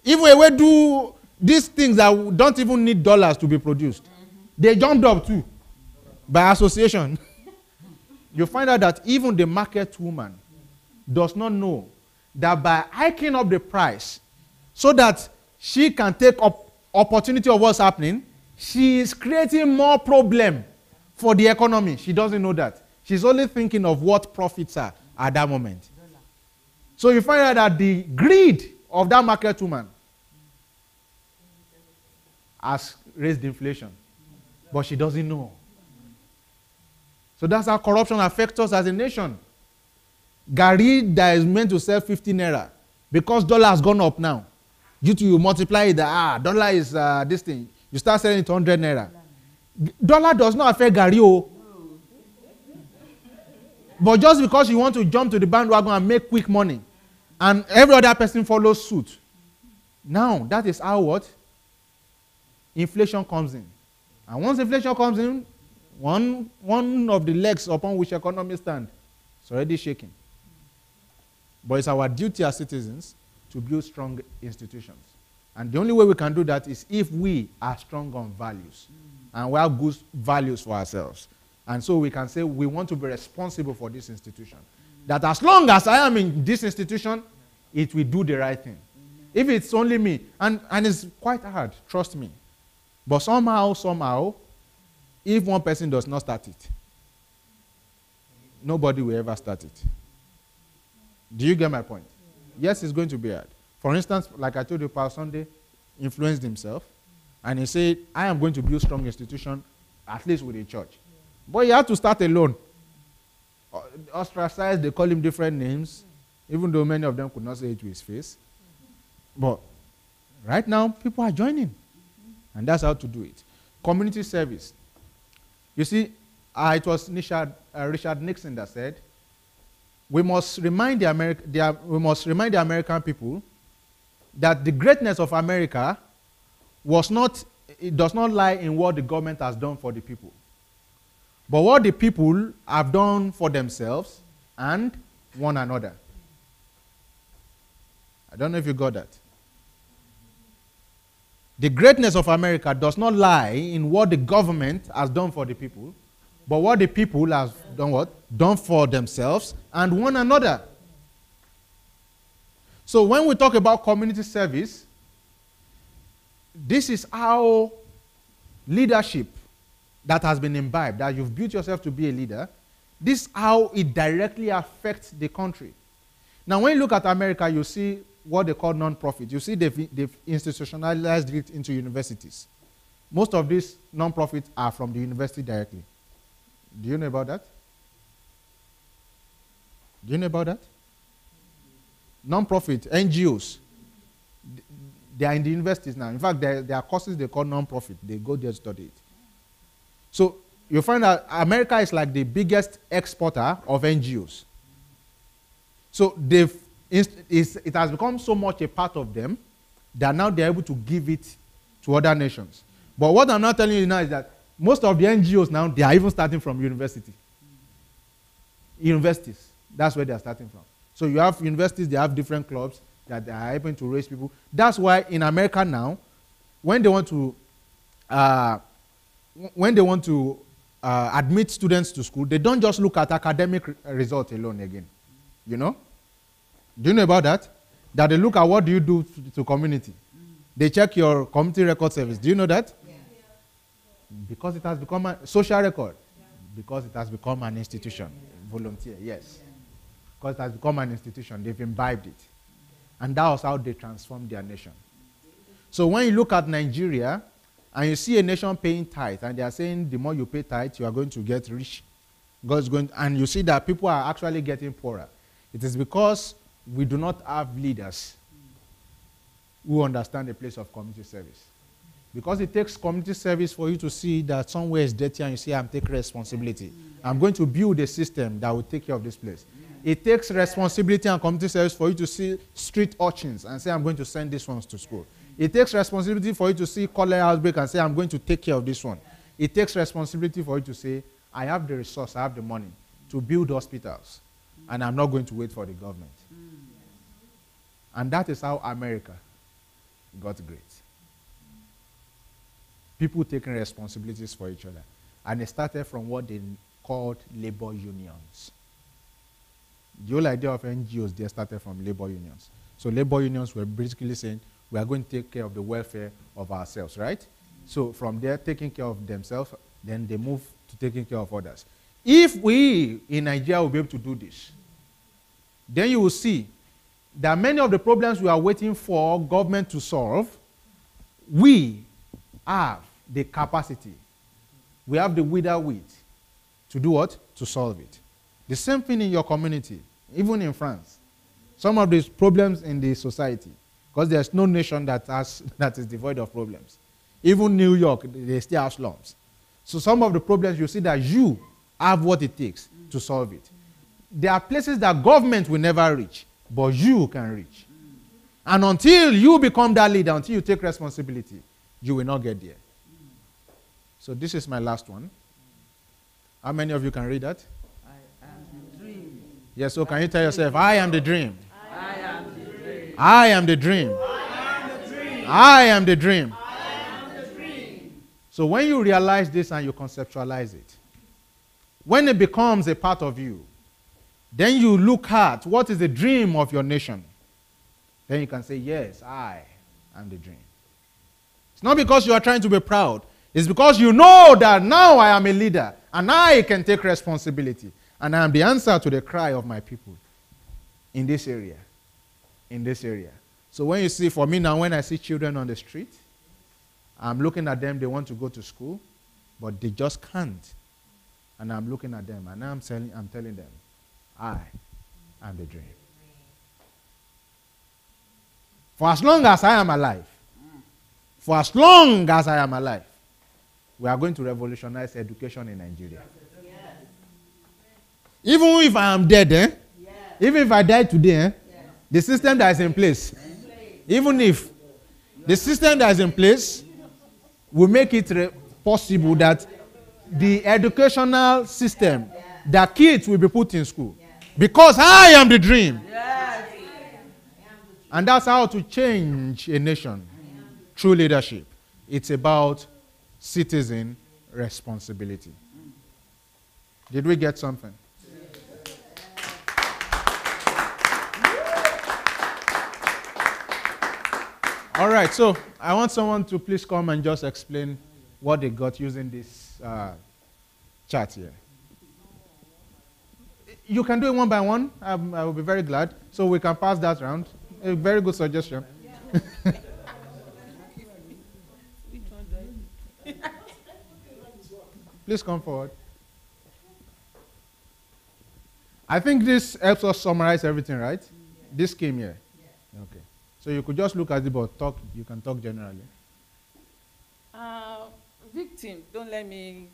Even we do these things that don't even need dollars to be produced. They jumped up too, by association. You find out that even the market woman does not know that by hiking up the price so that she can take up opportunity of what's happening, she is creating more problem for the economy. She doesn't know that. She's only thinking of what profits are at that moment. So you find out that the greed of that market woman has raised inflation, but she doesn't know. So that's how corruption affects us as a nation. Gari that is meant to sell 50 naira, because dollar has gone up now, due to you multiply it, dollar is this thing, you start selling it 100 naira. Dollar does not affect Gari. But just because you want to jump to the bandwagon and make quick money, and every other person follows suit, now that is how what? Inflation comes in. And once inflation comes in, one of the legs upon which economy stand is already shaking. But it's our duty as citizens to build strong institutions. And the only way we can do that is if we are strong on values. And we have good values for ourselves. And so we can say we want to be responsible for this institution. That as long as I am in this institution, it will do the right thing. If it's only me, and it's quite hard, trust me. But somehow, if one person does not start it, nobody will ever start it. Do you get my point? Yes, it's going to be hard. For instance, like I told you, Pastor Sunday influenced himself, and he said, I am going to build strong institution, at least with a church. But he had to start alone. Ostracized, they call him different names, even though many of them could not say it to his face. But right now, people are joining. And that's how to do it. Community service. You see, it was Richard Nixon that said, we must remind the American people that the greatness of America does not lie in what the government has done for the people, but what the people have done for themselves and one another. I don't know if you got that. The greatness of America does not lie in what the government has done for the people, but what the people have done what? Done for themselves and one another. So when we talk about community service, this is how leadership that has been imbibed, that you've built yourself to be a leader, this is how it directly affects the country. Now when you look at America, you see what they call non-profit. You see they've institutionalized it into universities. Most of these non-profits are from the university directly. Do you know about that? Do you know about that? Non-profit, NGOs, they are in the universities now. In fact, there are courses they call non-profit. They go there to study it. So you find that America is like the biggest exporter of NGOs. So it has become so much a part of them that now they're able to give it to other nations. But what I'm not telling you now is that most of the NGOs now, they are even starting from universities. That's where they're starting from. So you have universities, they have different clubs that they are able to raise people. That's why in America now, when they want to admit students to school, they don't just look at academic results alone again. You know? Do you know about that? That they look at what do you do to community. They check your community record service. Do you know that? Yeah. Because it has become a social record. Yeah. Because it has become an institution. Volunteer, yes. Yeah. Because it has become an institution. They've imbibed it. And that was how they transformed their nation. So when you look at Nigeria, and you see a nation paying tithe, and they are saying the more you pay tithe, you are going to get rich. God's going, and you see that people are actually getting poorer. It is because we do not have leaders who understand the place of community service. Because it takes community service for you to see that somewhere is dirty and you say, I'm taking responsibility. I'm going to build a system that will take care of this place. It takes responsibility and community service for you to see street urchins and say, I'm going to send these ones to school. It takes responsibility for you to see cholera outbreak and say, I'm going to take care of this one. It takes responsibility for you to say, I have the resource, I have the money to build hospitals, and I'm not going to wait for the government. And that is how America got great. People taking responsibilities for each other. And it started from what they called labor unions. The whole idea of NGOs, they started from labor unions. So labor unions were basically saying, we are going to take care of the welfare of ourselves, right? So from there, taking care of themselves, then they move to taking care of others. If we in Nigeria will be able to do this, then you will see that many of the problems we are waiting for government to solve, we have the capacity. We have the wit to do what? To solve it. The same thing in your community, even in France. Some of these problems in the society, because there's no nation that is devoid of problems. Even New York, they still have slums. So some of the problems, you see that you have what it takes to solve it. There are places that government will never reach, but you can reach. And until you become that leader, until you take responsibility, you will not get there. So this is my last one. How many of you can read that? I am the dream. Yes, so can you tell yourself, I am the dream. I am the dream. I am the dream. I am the dream. I am the dream. I am the dream. So when you realize this and you conceptualize it, when it becomes a part of you, then you look at what is the dream of your nation. Then you can say, yes, I am the dream. It's not because you are trying to be proud. It's because you know that now I am a leader and I can take responsibility. And I am the answer to the cry of my people in this area. In this area. So when you see, for me now, when I see children on the street, I'm looking at them, they want to go to school, but they just can't. And I'm looking at them, and I'm telling them, I am the dream. For as long as I am alive, for as long as I am alive, we are going to revolutionize education in Nigeria. Yes. Even if I am dead, Yes. even if I die today, Yes. the system that is in place, even if the system that is in place will make it possible that the educational system, that kids will be put in school. Because I am the dream. Yes. And that's how to change a nation through leadership. It's about citizen responsibility. Did we get something? All right, so I want someone to please come and just explain what they got using this chart here. You can do it one by one. I will be very glad. So we can pass that round. A very good suggestion. Please come forward. I think this helps us summarize everything, right? This scheme here. Okay. So you could just look at it, but talk. You can talk generally. Victim, don't let me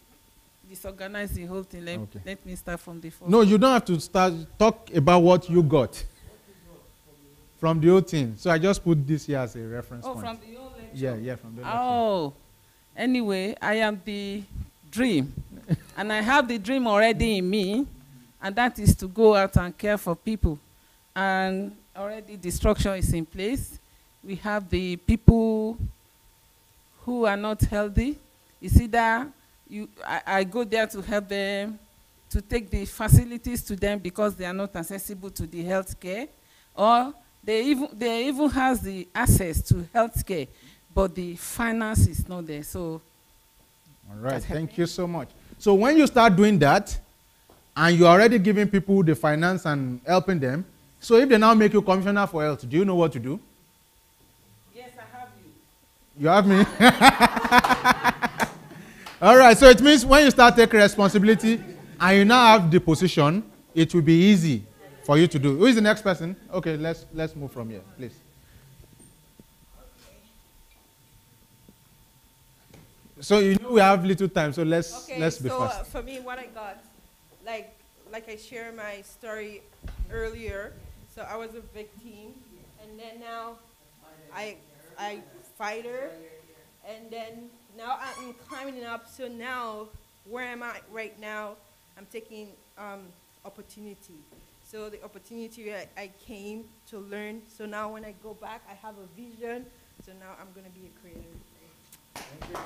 disorganize the whole thing. Let me start from the first. No, you don't have to start. Talk about what you got from the old thing. So I just put this here as a reference point. From the old lecture. Yeah, from the lecture. Oh, anyway, I am the dream, and I have the dream already in me, and that is to go out and care for people. And already the structure is in place. We have the people who are not healthy. It's either I go there to help them, to take the facilities to them because they are not accessible to the health care, or they even has the access to health care, but the finance is not there. So, all right, thank you so much. So when you start doing that, and you're already giving people the finance and helping them, so if they now make you commissioner for health, do you know what to do? yes, I have you. You have me? All right, so it means when you start taking responsibility and you now have the position, it will be easy for you to do. Who is the next person? Okay, let's move from here, please. So you know we have little time, so let's be fast. For me, what I got, like I shared my story earlier. So I was a victim, and then now I fighter, and then now I'm climbing up. So now where am I right now? I'm taking opportunity. So the opportunity I came to learn. So now when I go back, I have a vision. So now I'm gonna be a creator. Thank you.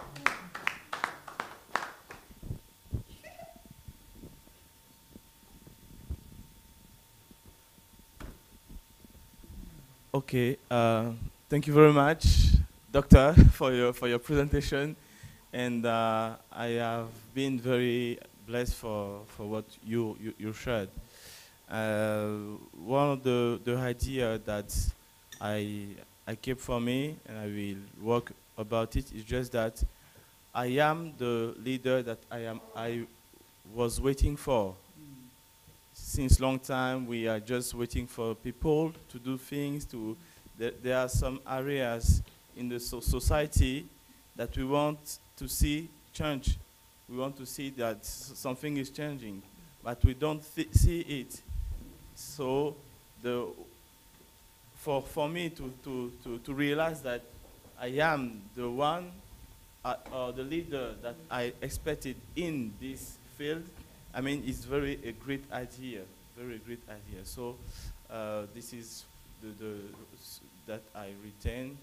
Okay, thank you very much, Doctor, for your presentation, and I have been very blessed for what you shared. One of the idea that I keep for me, and I will work about it, is just that I am the leader that I was waiting for. Since long time, we are just waiting for people to do things. There are some areas in the society that we want to see change. We want to see that something is changing, but we don't see it. So, for me to realize that I am the one or the leader that I expected in this field, I mean, it's a great idea, very great idea. So this is that I retain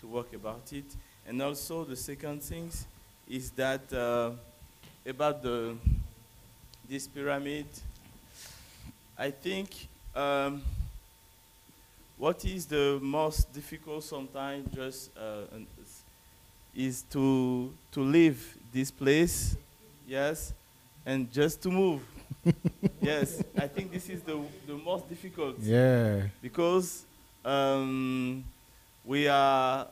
to work about it. And also the second thing is that about this pyramid, I think what is the most difficult sometimes just is to leave this place, yes, and just to move. Yes, I think this is the most difficult. Yeah. Because we are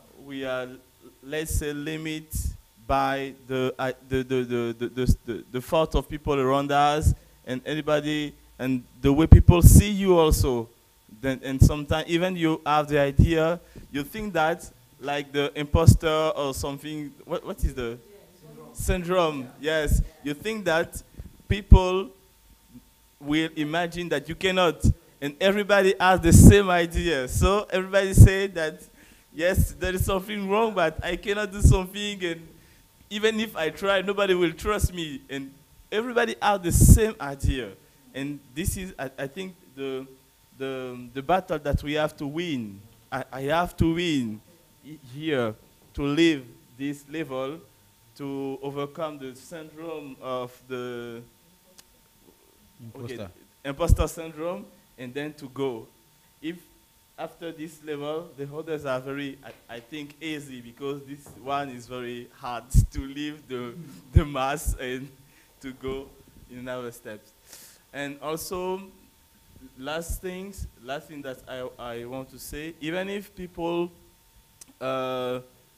let's say limit by the thought of people around us and anybody and the way people see you also. Then and sometimes even you have the idea, you think that like the imposter or something. What is the syndrome? Yes, you think that people will imagine that you cannot, and everybody has the same idea. So everybody say that yes, there is something wrong, but I cannot do something, and even if I try, nobody will trust me. And everybody has the same idea, and this is, I think, the battle that we have to win. I have to win here to live this level, to overcome the syndrome of the imposter syndrome, and then to go. If after this level, the others are very, I think, easy, because this one is very hard to leave the mass and to go in other steps. And also, last thing that I want to say, even if people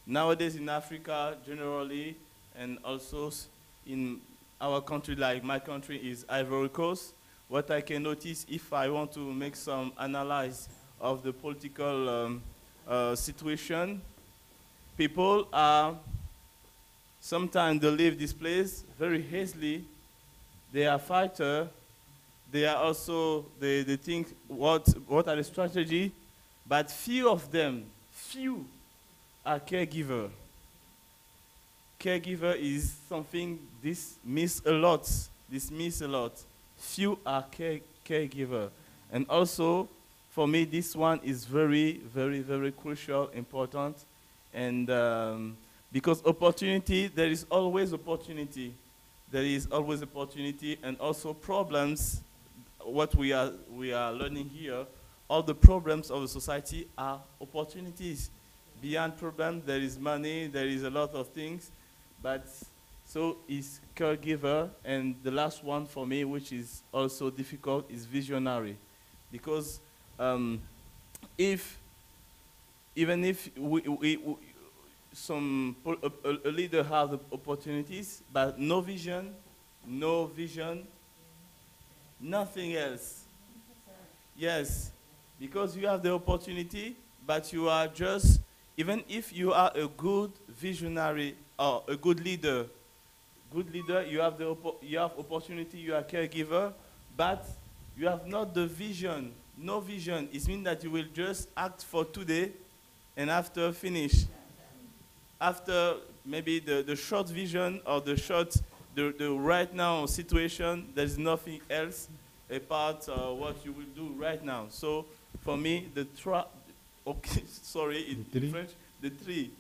nowadays in Africa generally, and also in our country, like my country is Ivory Coast, what I can notice if I want to make some analysis of the political situation, people are, sometimes they leave this place very hastily. They are fighters. They are also, they think what are the strategy, but few of them, are caregiver. Caregiver is something this miss a lot. Few are caregiver. And also, for me, this one is very, very, very crucial, important. And because opportunity, there is always opportunity. There is always opportunity, and also problems. What we are learning here, all the problems of the society are opportunities. Beyond problem, there is money, there is a lot of things, but so is caregiver. And the last one for me, which is also difficult, is visionary, because even if a leader has opportunities, but no vision, nothing else. Yes, because you have the opportunity, but you are just, even if you are a good visionary or a good leader, you have opportunity, you are caregiver, but you have not the vision. No vision. It means that you will just act for today, and after finish. After maybe the short vision or the right now situation, there's nothing else apart what you will do right now. So for me, the three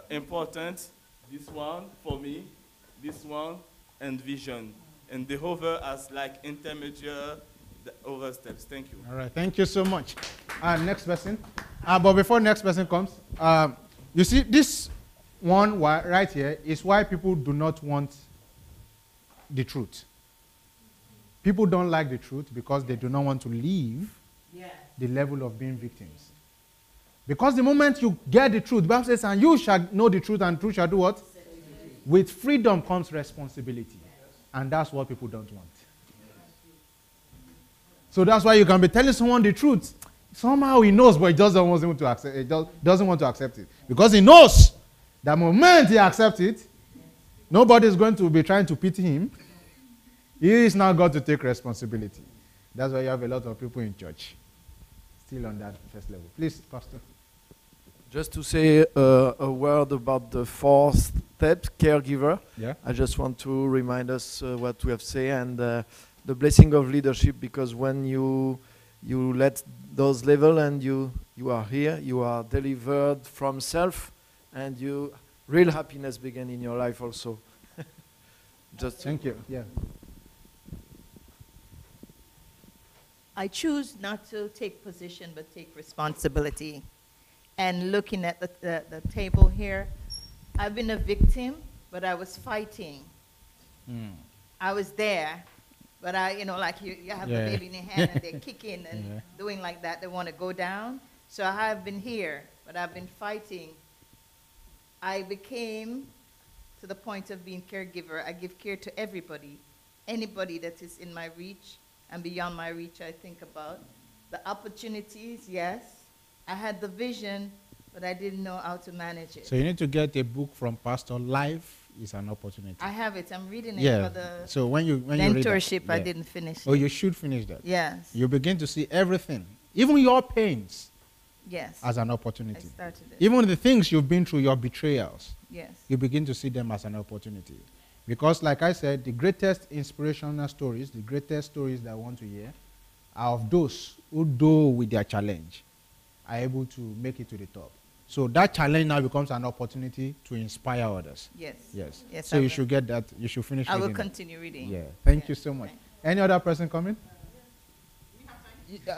important. This one for me, this one, and vision, and the other as like intermediate, the other steps. Thank you. All right, thank you so much. Next person. But before next person comes, you see this one right here is why people do not want the truth. People don't like the truth because they do not want to leave the level of being victims. Because the moment you get the truth, the Bible says, and you shall know the truth, and truth shall do what? With freedom comes responsibility. And that's what people don't want. So that's why you can be telling someone the truth. Somehow he knows, but he just doesn't want to accept it. Doesn't want to accept it. Because he knows the moment he accepts it, nobody is going to be trying to pity him. He is now got to take responsibility. That's why you have a lot of people in church still on that first level. Please, Pastor. Just to say a word about the fourth step, caregiver. Yeah. I just want to remind us what we have said, and the blessing of leadership, because when you let those level and you are here, you are delivered from self, and real happiness begin in your life also. Just thank you. Yeah. I choose not to take position, but take responsibility. And looking at the table here, I've been a victim, but I was fighting. I was there, but like you have the baby in your hand and they're kicking and doing like that. They want to go down. So I have been here, but I've been fighting. I became to the point of being caregiver. I give care to everybody, anybody that is in my reach and beyond my reach. I think about the opportunities, yes. I had the vision, but I didn't know how to manage it. So you need to get a book from Pastor. Life is an opportunity. I have it. I'm reading it Yeah. for the So when you read mentorship. that, I yeah. didn't finish Oh, it. you should finish that. Yes. You begin to see everything, even your pains, Yes. as an I opportunity. started it. Even the things you've been through, your betrayals, Yes. you begin to see them as an opportunity. Because, like I said, the greatest inspirational stories, the greatest stories that I want to hear, are of those who, though with their challenge, are able to make it to the top. So that challenge now becomes an opportunity to inspire others. Yes. Yes. Yes, So I you will. should get that. You should finish I will reading that. continue reading. Yeah. Thank Yeah. you so much. Any other person coming?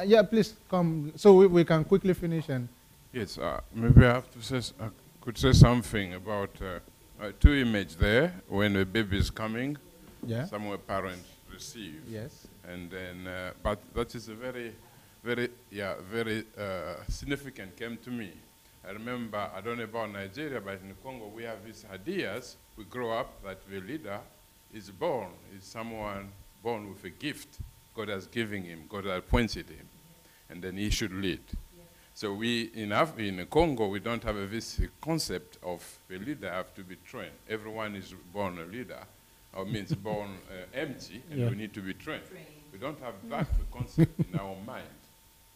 Yeah, please come. So we can quickly finish and. Yes, maybe I have to say, I could say something about two images there when a baby is coming. Yeah. Somewhere parents receive. Yes. And then, but that is a very, very significant. Came to me. I remember, I don't know about Nigeria, but in Congo we have these ideas. We grow up that the leader is born, is someone born with a gift. God has given him, God has appointed him, and then he should lead. So we, in Congo, we don't have this concept of a leader have to be trained. Everyone is born a leader, or means born empty, and we need to be trained. We don't have that concept in our mind.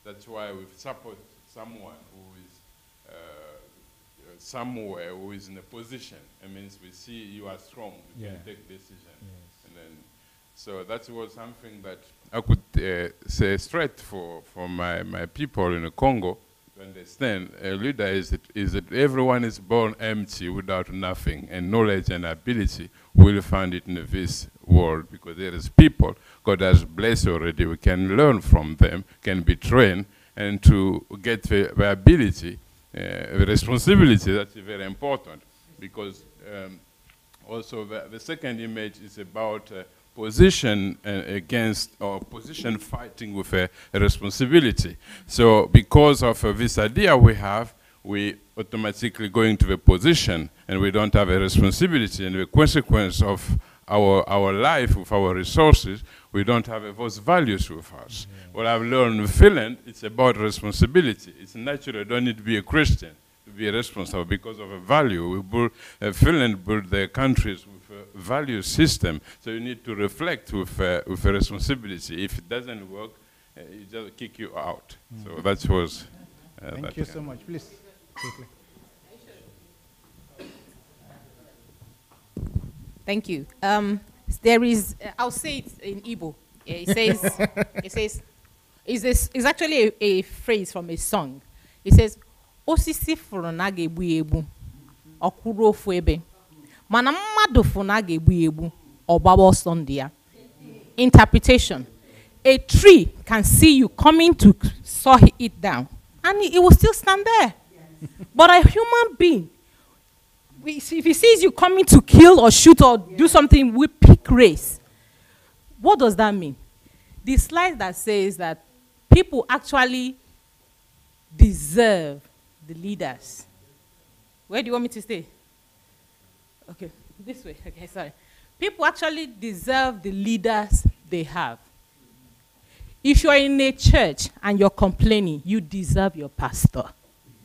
That's why we support someone who is somewhere, who is in a position. It means we see you are strong, you can take decision. Yes. And then, so that was something that I could say straight for my people in the Congo to understand. A leader is that everyone is born empty without nothing, and knowledge and ability will find it in this world because there is people God has blessed already. We can learn from them, can be trained, and to get the ability, the responsibility. That's very important because also the second image is about position against, or position fighting with a responsibility. So because of this idea we have, we automatically go into the position and we don't have a responsibility, and the consequence of our life with our resources, we don't have those values with us. What I've learned in Finland, it's about responsibility. It's natural, you don't need to be a Christian to be responsible because of a value. We build, Finland built their countries with a value system, so you need to reflect with a responsibility. If it doesn't work, it just kick you out. So that was. Thank you so much. Please, quickly. Thank you. There is, I'll say it in Igbo. It says, it's actually a phrase from a song. It says, osisi furu na ga-egbu egbu, ọkwụrụ ofu ebe. Mana mmadụ furu na ga-egbu egbu, ọgbaba ọsọ ndị ya. Interpretation. A tree can see you coming to saw it down, and it will still stand there. But a human being, if he sees you coming to kill or shoot or do something with pick race, what does that mean? The slide that says that people actually deserve the leaders. Where do you want me to stay? Okay, this way. Okay, sorry. People actually deserve the leaders they have. If you're in a church and you're complaining, you deserve your pastor.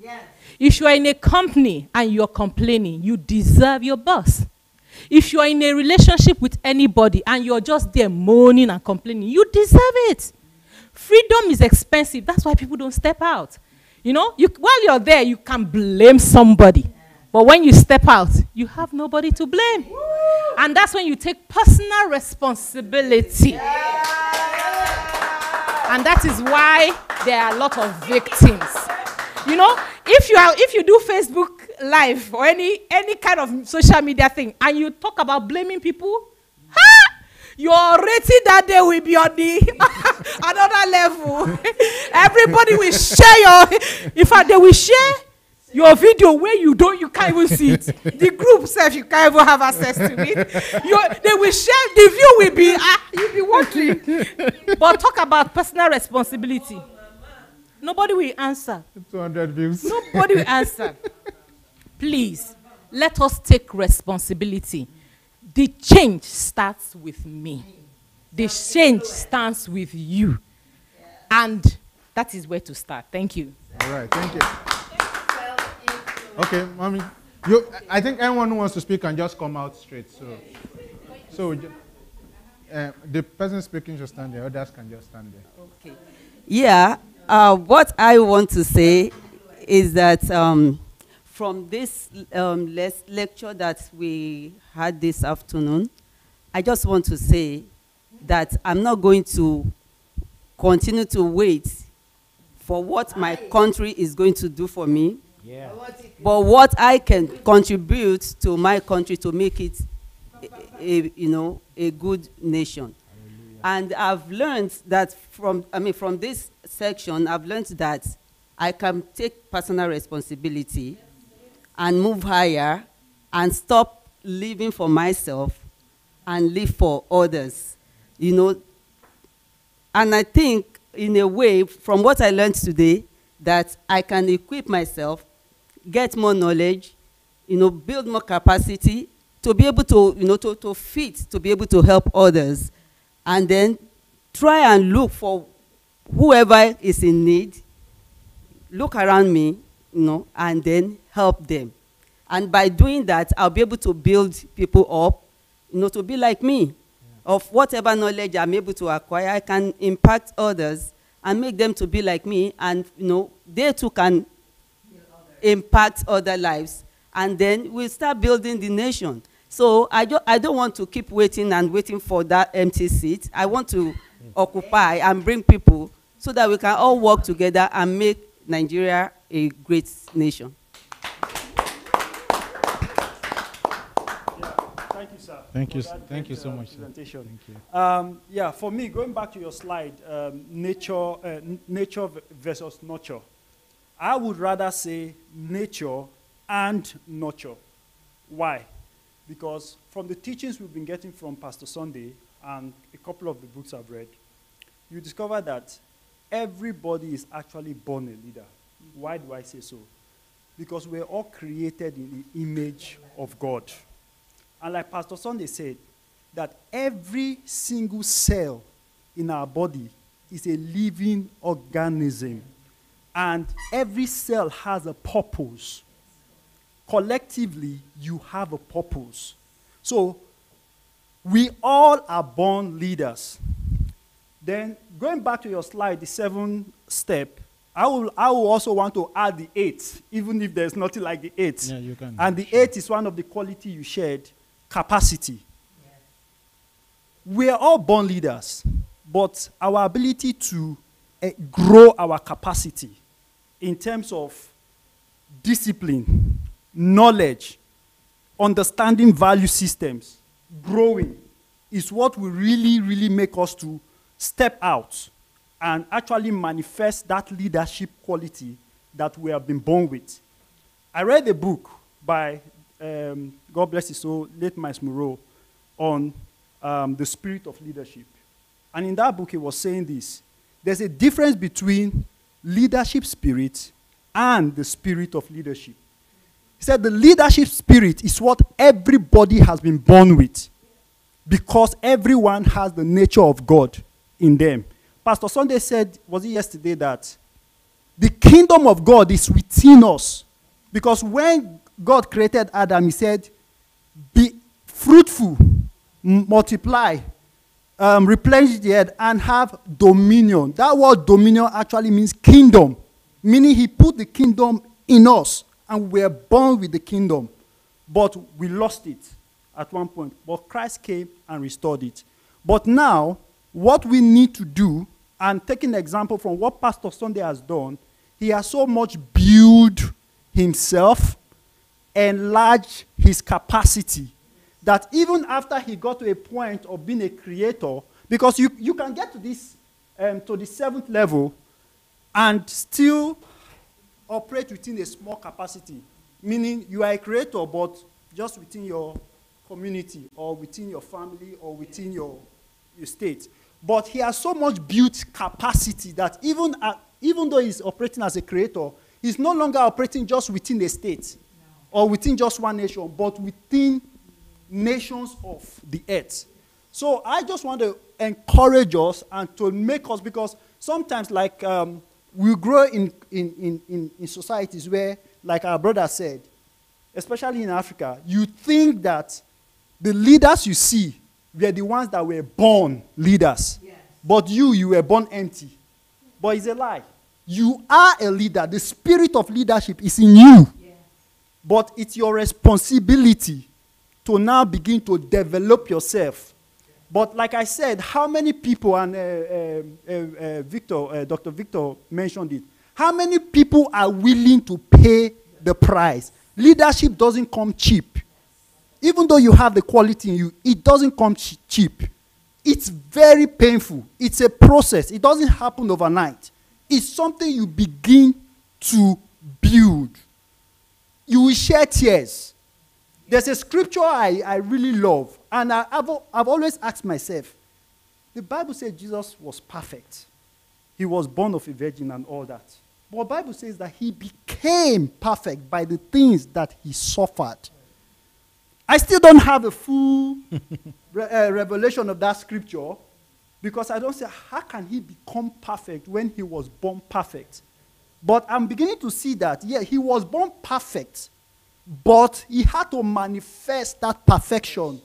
Yes. If you are in a company and you're complaining, you deserve your boss. If you are in a relationship with anybody and you're just there moaning and complaining, you deserve it. Freedom is expensive. That's why people don't step out. You know, while you're there, you can blame somebody. But when you step out, you have nobody to blame. And that's when you take personal responsibility. And that is why there are a lot of victims. You know, if you do Facebook Live or any kind of social media thing and you talk about blaming people, your rating that day will be on the another level. Everybody will share in fact, they will share your video where you can't even see it. The group self, you can't even have access to it. They will share, the view will be, you'll be watching. But talk about personal responsibility. Nobody will answer. 200 views. Nobody will answer. Please, let us take responsibility. The change starts with me. The change starts with you. And that is where to start. Thank you. All right, thank you. Okay, mommy. I think anyone who wants to speak can just come out straight. So the person speaking should stand there. Others can just stand there. Okay. Yeah. What I want to say is that from this lecture that we had this afternoon, I just want to say that I'm not going to continue to wait for what my country is going to do for me, but what I can contribute to my country to make it a good nation. And I've learned that from this section, I've learned that I can take personal responsibility and move higher and stop living for myself and live for others, And I think, in a way, from what I learned today, that I can equip myself, get more knowledge, build more capacity to be able to, to be able to help others, and then try and look for whoever is in need, look around me, and then help them. And by doing that, I'll be able to build people up, to be like me. Of whatever knowledge I'm able to acquire, I can impact others and make them to be like me, and they too can impact other lives, and then we'll start building the nation. So I don't want to keep waiting for that empty seat. I want to occupy and bring people so that we can all work together and make Nigeria a great nation. Thank you, sir. Thank you so much. Presentation. Thank you. Yeah, for me, going back to your slide, nature versus nurture. I would rather say nature and nurture. Why? Because from the teachings we've been getting from Pastor Sunday and a couple of the books I've read, you discover that everybody is actually born a leader. Why do I say so? Because we're all created in the image of God. And like Pastor Sunday said, that every single cell in our body is a living organism. And every cell has a purpose. Collectively, you have a purpose. So, we all are born leaders. Then, going back to your slide, the 7th step, I will also want to add the 8th, even if there's nothing like the 8th. Yeah, you can. And the 8th is one of the quality you shared, capacity. We are all born leaders, but our ability to grow our capacity in terms of discipline, knowledge, understanding value systems, growing, is what will really, really make us to step out and actually manifest that leadership quality that we have been born with. I read a book by, God bless his soul, late Miles Moreau, on the spirit of leadership. And in that book, he was saying this. There's a difference between leadership spirit and the spirit of leadership. He said the leadership spirit is what everybody has been born with, because everyone has the nature of God in them. Pastor Sunday said, was it yesterday, that the kingdom of God is within us. Because when God created Adam, he said, be fruitful, multiply, replenish the earth, and have dominion. That word dominion actually means kingdom, meaning he put the kingdom in us, and we were born with the kingdom. But we lost it at one point. But Christ came and restored it. But now, what we need to do, and taking an example from what Pastor Sunday has done, he has so much built himself, enlarged his capacity, that even after he got to a point of being a creator, because you can get to this, to the 7th level, and still operate within a small capacity, meaning you are a creator, but just within your community, or within your family, or within your state. But he has so much built capacity that even even though he's operating as a creator, he's no longer operating just within a state or within just one nation, but within nations of the earth. So I just want to encourage us and to make us, because sometimes like we grow in societies where, like our brother said, especially in Africa, you think that the leaders you see were the ones that were born leaders. Yes. But you were born empty. But it's a lie. You are a leader. The spirit of leadership is in you. Yes. But it's your responsibility to now begin to develop yourself. But like I said, how many people, and Dr. Victor mentioned it, how many people are willing to pay the price? Leadership doesn't come cheap. Even though you have the quality in you, it doesn't come cheap. It's very painful. It's a process. It doesn't happen overnight. It's something you begin to build. You will shed tears. There's a scripture I really love, and I've always asked myself, the Bible says Jesus was perfect. He was born of a virgin and all that. But the Bible says that he became perfect by the things that he suffered. I still don't have a full revelation of that scripture, because I don't say, how can he become perfect when he was born perfect? But I'm beginning to see that, yeah, he was born perfect, but he had to manifest that perfection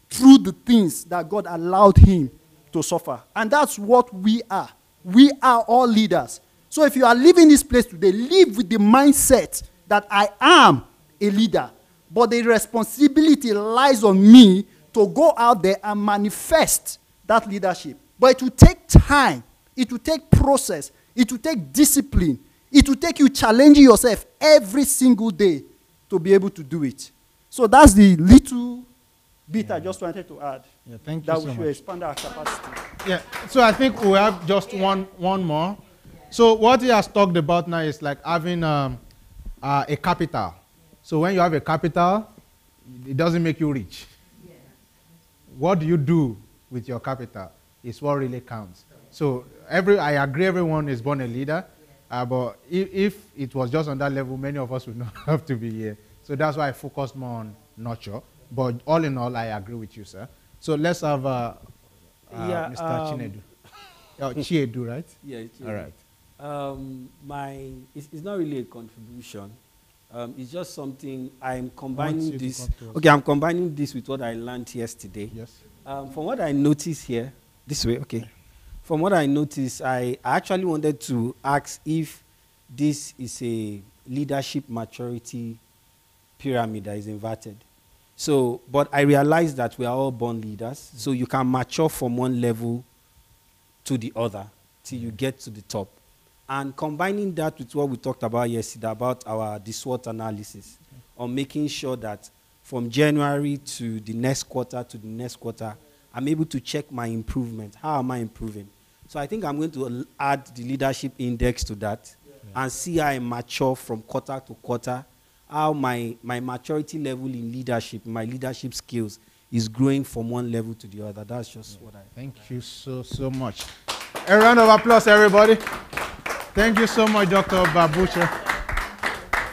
through the things that God allowed him to suffer. And that's what we are. We are all leaders. So if you are leaving this place today, live with the mindset that I am a leader. But the responsibility lies on me to go out there and manifest that leadership. But it will take time. It will take process. It will take discipline. It will take you challenging yourself every single day to be able to do it. So that's the little bit I just wanted to add. Yeah, thank you that so we should much. expand our capacity. Yeah, so I think we have just one more. So what he has talked about now is like having a capital. So when you have a capital, it doesn't make you rich. What do you do with your capital is what really counts. So I agree everyone is born a leader, but if it was just on that level, many of us would not have to be here. So that's why I focused more on nurture. But all in all, I agree with you, sir. So let's have Mr. Chinedu. Oh, Chiedu, right? Yeah, all right. It's not really a contribution. It's just something I'm combining this. Okay, I'm combining this with what I learned yesterday. Yes. From what I noticed here, this way, okay. From what I noticed, I actually wanted to ask if this is a leadership maturity pyramid that is inverted. So, but I realized that we are all born leaders, so you can mature from one level to the other till you get to the top. And combining that with what we talked about yesterday about the SWOT analysis, on making sure that from January to the next quarter I'm able to check my improvement. How am I improving? So I think I'm going to add the leadership index to that and see how I mature from quarter to quarter, how my maturity level in leadership, my leadership skills is growing from one level to the other. That's just what I... Thank you so much. A round of applause, everybody. Thank you so much, Dr. Babuche,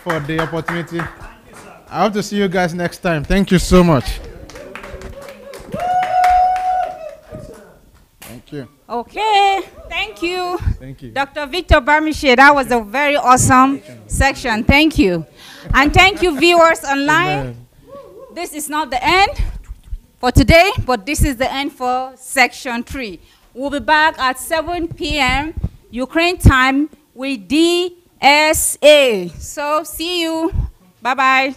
for the opportunity. I hope to see you guys next time. Thank you so much. Thank you. Okay, thank you. Thank you. Dr. Victor Barmiche, that was a very awesome section. Thank you. And thank you, viewers online. Amen. This is not the end for today, but this is the end for section 3. We'll be back at 7 p.m. Ukraine time with DSA. So see you. Bye-bye.